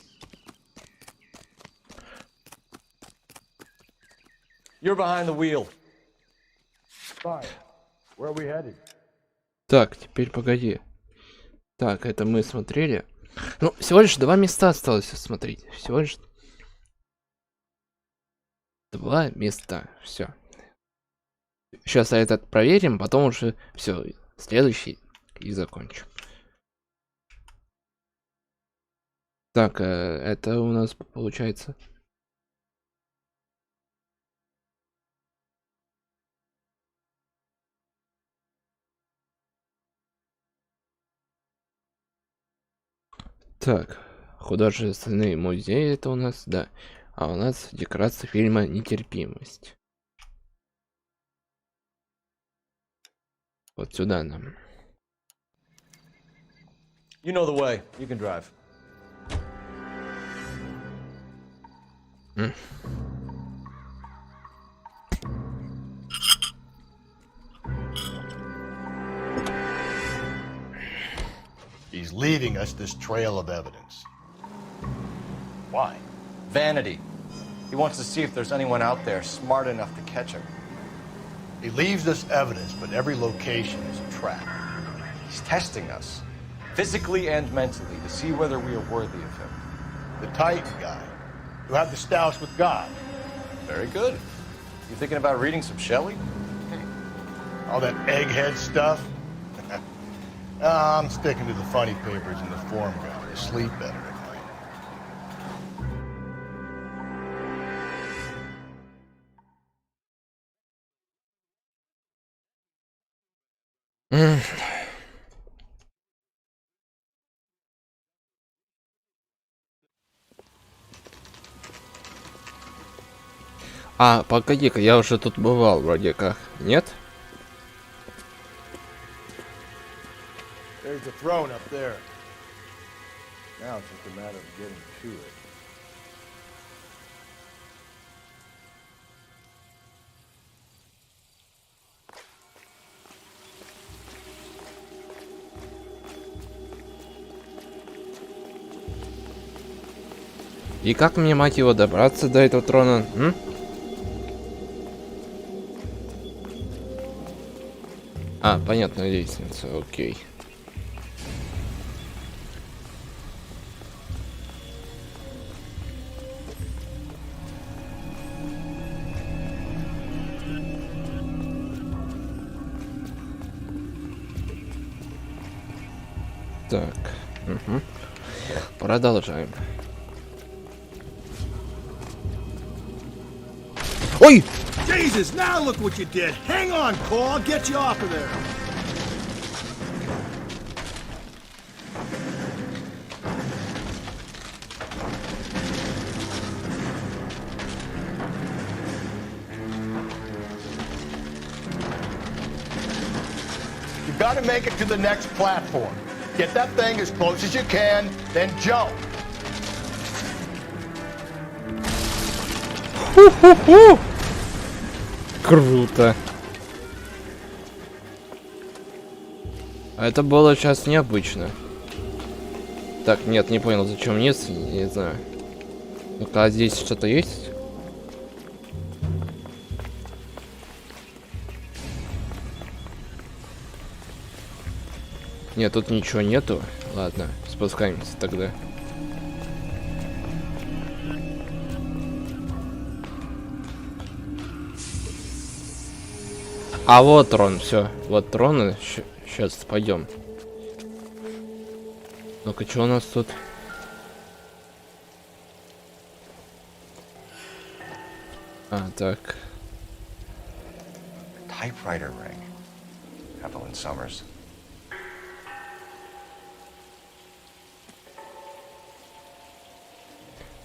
S2: You're behind the wheel.
S5: Fine. Where are we headed?
S1: Так, теперь погоди. Так, это мы смотрели. Ну, всего лишь 2 места осталось смотреть. Всего лишь 2 места. Все. Сейчас этот проверим, потом уже все. Следующий и закончим. Так, это у нас получается. Так, художественный музей это у нас, да. А у нас декорация фильма «Нетерпимость». Вот сюда нам.
S2: You know the way. You can drive.
S5: He's leaving us this trail of evidence. Why?
S2: Vanity. He wants to see if there's anyone out there smart enough to catch him.
S5: He leaves us evidence, but every location is a trap.
S2: He's testing us, physically and mentally, to see whether we are worthy of him.
S5: The Titan guy, who had the stoush with God.
S2: Very good. You thinking about reading some Shelley?
S5: All that egghead stuff? I'm sticking to the funny papers and the form guide. I sleep better at
S1: night. А, погоди-ка, я уже тут бывал, вроде как. Нет?
S5: There's the throne up there. Now it's just a matter of getting to it.
S1: И как мне, мать его, добраться до этого трона? А, понятно, лестница, окей. Так, продолжаем. Ой!
S13: Jesus, now look what you did. Hang on, Cole, I'll get you off of there.
S5: You've got to make it to the next platform. Get that thing as close as you can, then jump.
S1: Ху-ху-ху! Круто. А это было сейчас необычно. Так, нет, не понял, зачем вниз, не знаю. Ну-ка, а здесь что-то есть? Нет, тут ничего нету. Ладно, спускаемся тогда. А вот трон, все, вот трон. Сейчас пойдем. Ну-ка, что у нас тут? А, так.
S2: Typewriter ring. Evelyn Summers.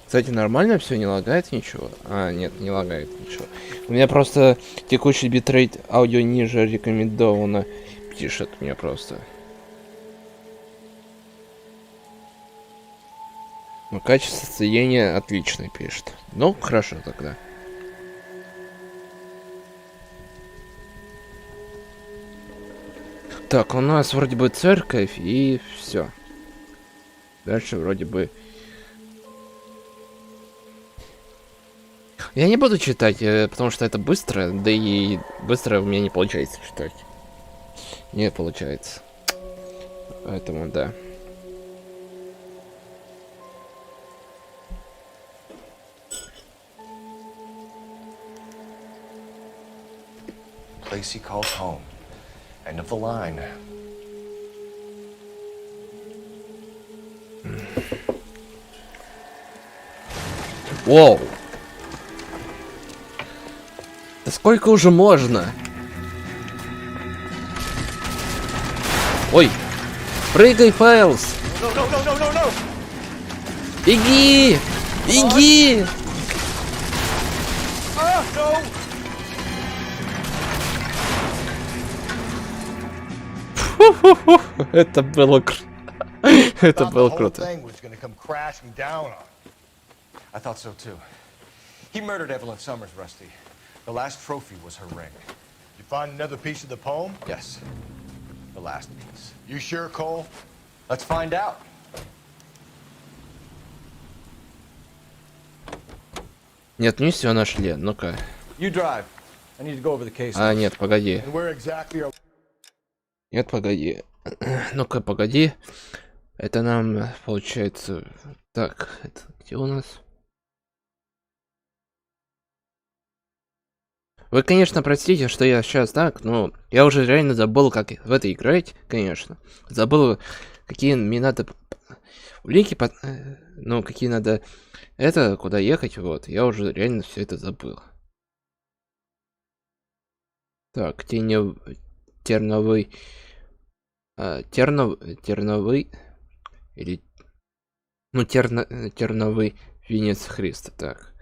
S1: Кстати, нормально все, не лагает ничего? А, нет, не лагает ничего. У меня просто текущий битрейт аудио ниже рекомендовано. Пишет мне просто. Но качество соединения отлично пишет. Ну, хорошо тогда. Так, у нас вроде бы церковь и все. Дальше вроде бы... Я не буду читать, потому что это быстро, да и быстро у меня не получается читать. Не получается. Поэтому да.
S2: Place he calls home. End of the line.
S1: Воу. Да сколько уже можно? Ой, прыгай, ФЕЛПС! Беги! Беги! Фу-фу-фу. Это было круто. Это было круто.
S2: I thought so too. He murdered Evelyn Summers, Rusty. The last trophy was her ring.
S5: You find another piece of the poem?
S2: Yes. The last piece.
S5: You sure, Cole?
S2: Let's find out.
S1: Нет, не все нашли. Ну-ка.
S2: You drive. I need to go over the case.
S1: А, нет, погоди.
S5: And where exactly are...
S1: Нет, погоди. Ну-ка, погоди. Это нам, получается... Так, это где у нас? Вы, конечно, простите, что я сейчас так, но я уже реально забыл, как в это играть, конечно. Забыл, какие мне надо улики, ну, какие надо... Это, куда ехать, вот. Я уже реально все это забыл. Так, терновый... терновый... Или... Ну, терновый венец Христа, так.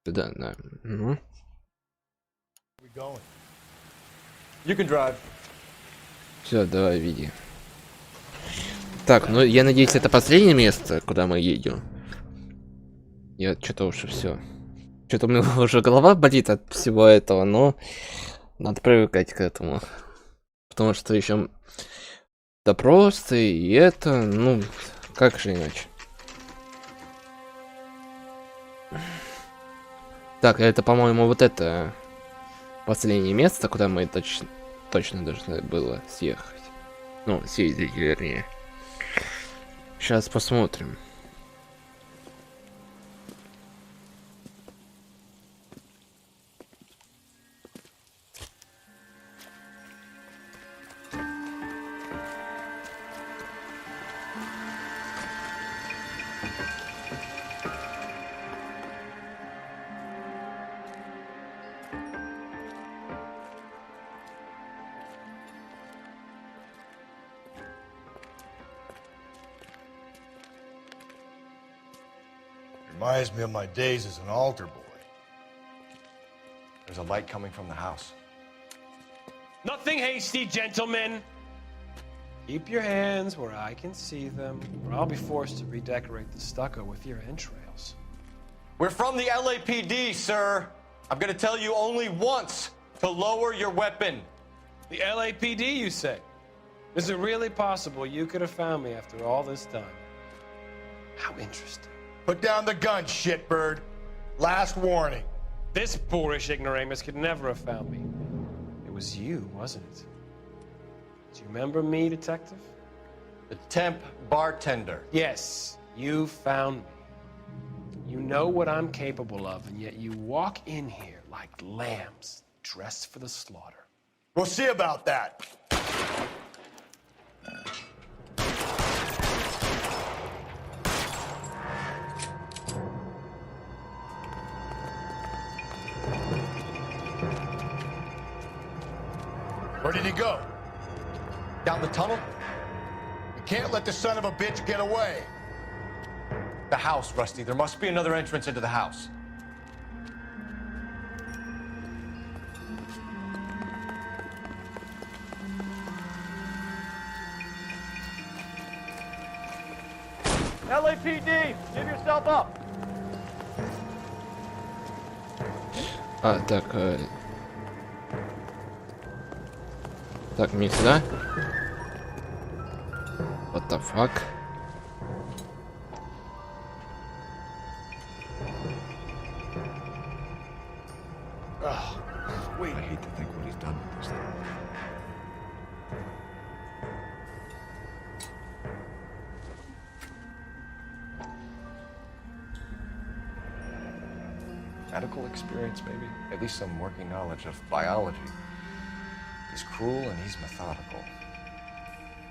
S1: Туда, да. Угу.
S2: You can drive.
S1: Все, давай, веди. Так, ну я надеюсь, это последнее место, куда мы едем. Я что-то уже все. Что-то у меня уже голова болит от всего этого, но надо привыкать к этому. Потому что еще допросы и это, ну, как же иначе. Так, это, по-моему, вот это последнее место, куда мы точно должны было съехать. Ну, съездить, вернее. Сейчас посмотрим.
S5: Reminds me of my days as an altar boy.
S2: There's a light coming from the house.
S6: Nothing hasty, gentlemen. Keep your hands where I can see them, or I'll be forced to redecorate the stucco with your entrails.
S2: We're from the LAPD, sir. I'm gonna tell you only once to lower your weapon.
S6: The LAPD, you say? Is it really possible you could have found me after all this time? How interesting.
S5: Put down the gun, shitbird. Last warning.
S6: This boorish ignoramus could never have found me. It was you, wasn't it? Do you remember me, detective?
S2: The temp bartender.
S6: Yes, you found me. You know what I'm capable of, and yet you walk in here like lambs dressed for the slaughter.
S5: We'll see about that. Where did he go?
S2: Down the tunnel?
S5: You can't let the son of a bitch get away.
S2: The house, Rusty. There must be another entrance into the house.
S9: LAPD, give yourself up.
S1: А, так, так, мне сюда. What the fuck?
S2: Oh, wait, I hate to think what he's done with this thing. Medical experience, maybe? At least some working knowledge of biology. He's cruel and he's methodical.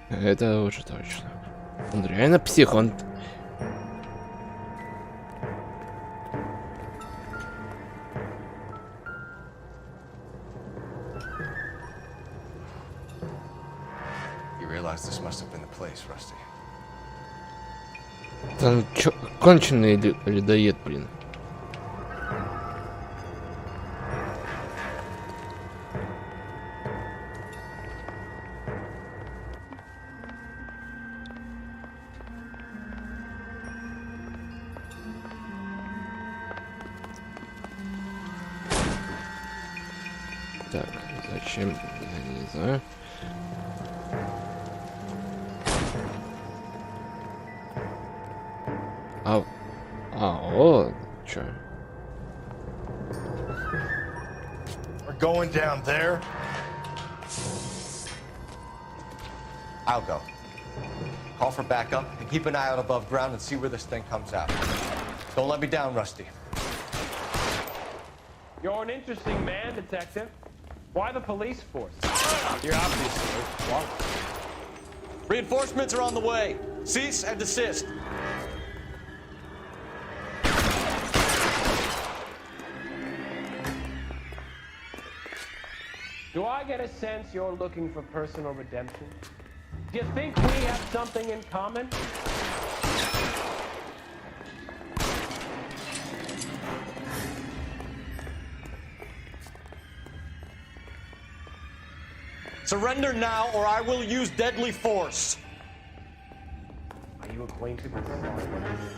S1: Это уже точно. Он реально псих, он...
S2: You realize this must have been the place, Rusty.
S1: Там чё, конченый людоед, блин. Так, зачем? Я не знаю. О, чё?
S5: We're going down there.
S2: I'll go. Call for backup and keep an eye out above ground and see where this thing comes out. Don't let me down, Rusty.
S6: You're an interesting man, Detective. Why the police force? You're obviously flawed.
S2: Reinforcements are on the way. Cease and desist.
S6: Do I get a sense you're looking for personal redemption? Do you think we have something in common?
S2: Surrender now or I will use deadly force.
S6: Are you acquainted with *SNOVA?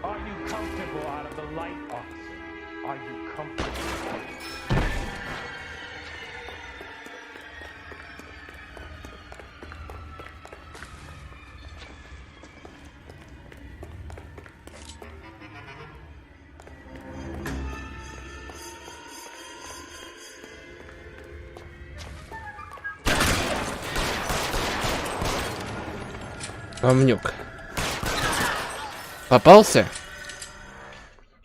S6: Are you comfortable out of the light, officer? Are you comfortable?
S1: Говнюк. Попался?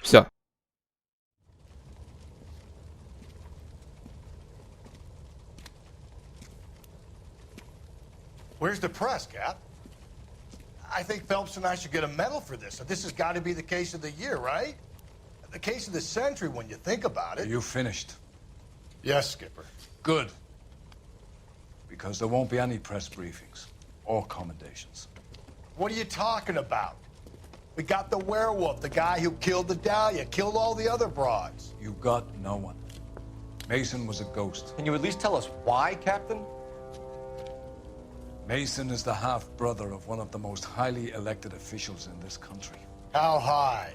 S1: Все.
S5: Where's the press, Cap? I think Phelps and I should get a medal for this. This has got to be the case of the year, right? The case of the century when you think about it.
S7: Are you finished?
S5: Yes, Skipper.
S7: Good. Because there won't be any press briefings or commendations.
S5: What are you talking about? We got the werewolf, the guy who killed the Dahlia, killed all the other broads.
S7: You got no one. Mason was a ghost.
S2: Can you at least tell us why, Captain?
S7: Mason is the half-brother of one of the most highly elected officials in this country.
S5: How high?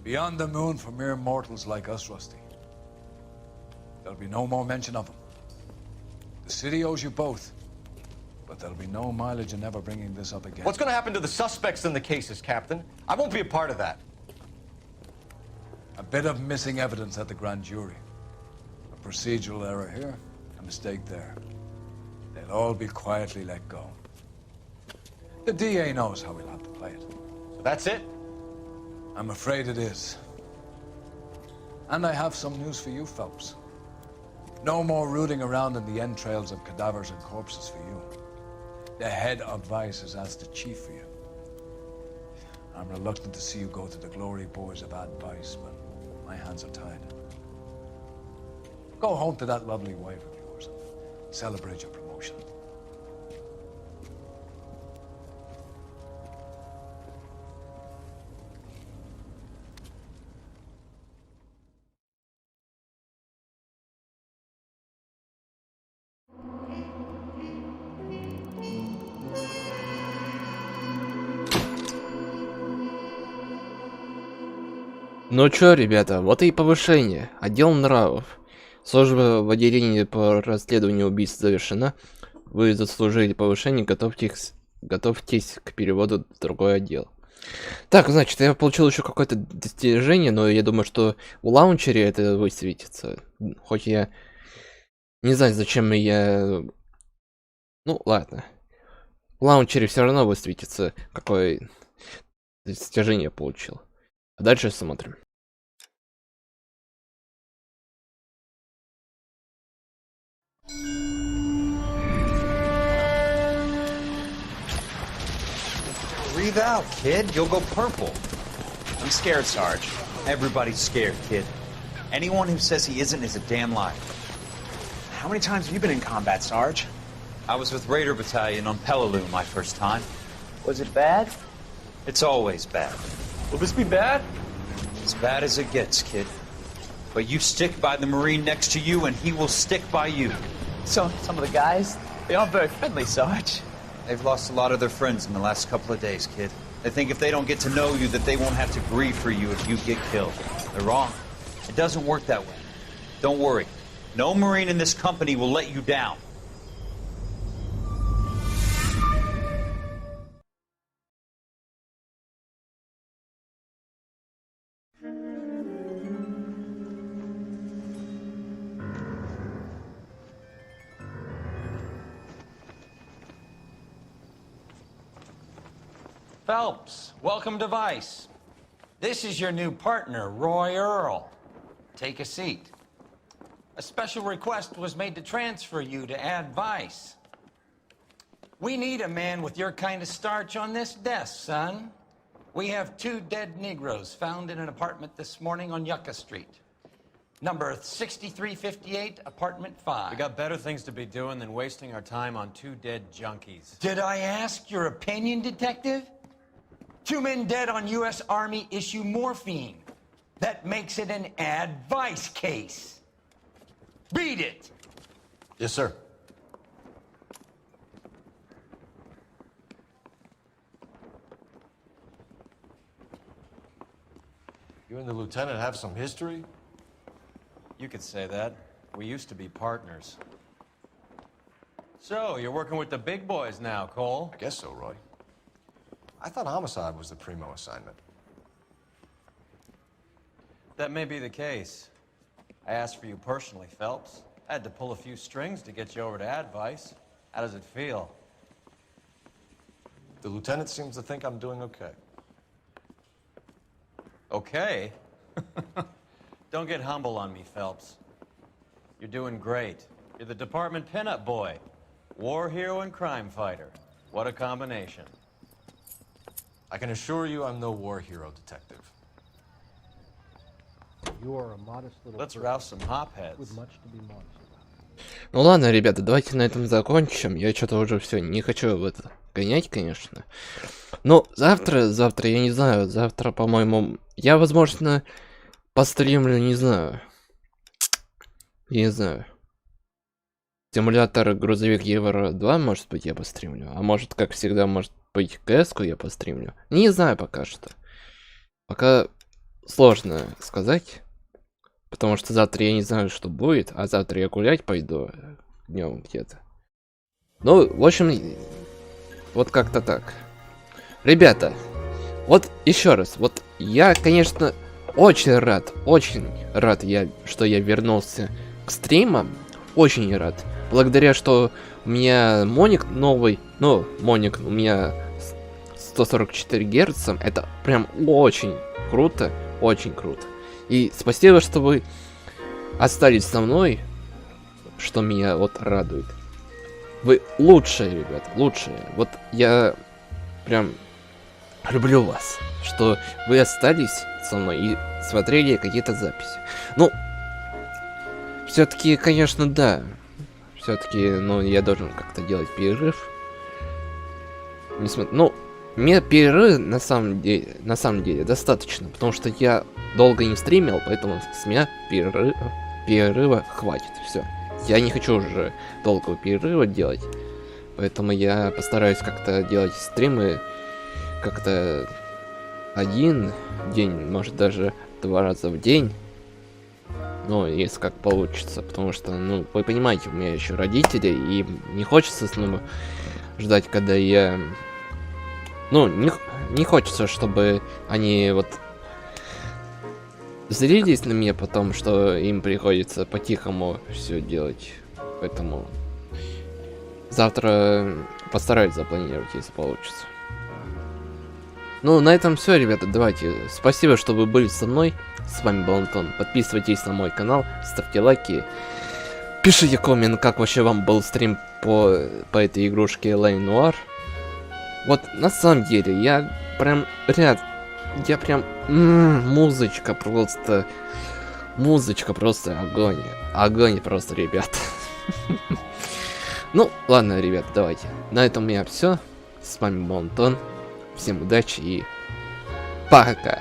S7: Beyond the moon for mere mortals like us, Rusty. There'll be no more mention of him. The city owes you both. But there'll be no mileage in ever bringing this up again.
S2: What's going to happen to the suspects in the cases, Captain? I won't be a part of that.
S7: A bit of missing evidence at the grand jury. A procedural error here, a mistake there. They'll all be quietly let go. The DA knows how we'll have to play it.
S2: So that's it?
S7: I'm afraid it is. And I have some news for you, Phelps. No more rooting around in the entrails of cadavers and corpses for you. The head of Vice has asked the chief for you. I'm reluctant to see you go to the glory boys of advice, but my hands are tied. Go home to that lovely wife of yours and celebrate your promotion.
S1: Ну чё, ребята, вот и повышение. Отдел нравов. Служба в отделении по расследованию убийств завершена. Вы заслужили повышение, готовьтесь к переводу в другой отдел. Так, значит, я получил еще какое-то достижение, но я думаю, что в лаунчере это высветится. Хоть я не знаю, зачем я... Ну, ладно. В лаунчере все равно высветится, какое достижение я получил. А дальше смотрим.
S11: Breathe out, kid. You'll go purple. I'm scared, Sarge. Everybody's scared, kid. Anyone who says he isn't is a damn liar. How many times have you been in combat, Sarge? I was with Raider Battalion on Peleliu my first time. Was it bad? It's always bad. Will this be bad? As bad as it gets, kid. But you stick by the Marine next to you and he will stick by you. So, some of the guys, they aren't very friendly, Sarge. They've lost a lot of their friends in the last couple of days, kid. They think if they don't get to know you that they won't have to grieve for you if you get killed. They're wrong. It doesn't work that way. Don't worry. No Marine in this company will let you down.
S18: Phelps, welcome to Vice. This is your new partner, Roy Earl. Take a seat. A special request was made to transfer you to Ad Vice. We need a man with your kind of starch on this desk, son. We have 2 dead Negroes found in an apartment this morning on Yucca Street. Number 6358, apartment 5.
S10: We got better things to be doing than wasting our time on 2 dead junkies.
S18: Did I ask your opinion, detective? 2 men dead on U.S. Army issue morphine. That makes it an advice case. Beat it!
S2: Yes, sir. You and the lieutenant have some history?
S10: You could say that. We used to be partners. So, you're working with the big boys now, Cole?
S2: I guess so, Roy. I thought homicide was the primo assignment.
S10: That may be the case. I asked for you personally, Phelps. I had to pull a few strings to get you over to Advice. How does it feel?
S2: The lieutenant seems to think I'm doing okay.
S10: Okay? Don't get humble on me, Phelps. You're doing great. You're the department pinup boy. War hero and crime fighter. What a combination.
S2: I can assure you I'm no war hero, detective.
S12: You are a modest little
S10: Let's
S12: person
S10: rouse some hopheads.
S12: with much to be modest about.
S1: Ну ладно, ребята, давайте на этом закончим. Я что-то уже все не хочу в это гонять, конечно. Но завтра, я не знаю, завтра, по-моему, я, возможно, постримлю, не знаю. Симулятор грузовик Евро 2, может быть, я постримлю. А может, как всегда, может быть, КС-ку я постримлю. Не знаю пока что. Пока сложно сказать. Потому что завтра я не знаю, что будет. А завтра я гулять пойду днем где-то. Ну, в общем, вот как-то так. Ребята, вот еще раз. Вот я, конечно, очень рад, что я вернулся к стримам. Очень рад. Благодаря, что у меня моник новый. Ну, моник у меня 144 Гц. Это прям очень круто. Очень круто. И спасибо, что вы остались со мной. Что меня вот радует. Вы лучшие, ребят. Лучшие. Вот я прям люблю вас. Что вы остались со мной и смотрели какие-то записи. Ну, все-таки, конечно, да. Все-таки, ну, я должен как-то делать перерыв. Ну, мне перерыв на самом деле достаточно, потому что я долго не стримил, поэтому с меня перерыва хватит. Все. Я не хочу уже долгого перерыва делать, поэтому я постараюсь как-то делать стримы как-то один день, может даже 2 раза в день. Ну, если как получится, потому что, ну, вы понимаете, у меня еще родители, и не хочется снова ждать, когда я... Ну, не хочется, чтобы они вот злились на меня потом, что им приходится по-тихому все делать. Поэтому завтра постараюсь запланировать, если получится. Ну, на этом все, ребята, давайте. Спасибо, что вы были со мной. С вами был Антон. Подписывайтесь на мой канал, ставьте лайки. Пишите коммент, как вообще вам был стрим по этой игрушке Noire. Вот, на самом деле, я прям музычка просто огонь. Огонь просто, ребят. Ну, ладно, ребят, давайте. На этом у меня все. С вами был Антон. Всем удачи и пока.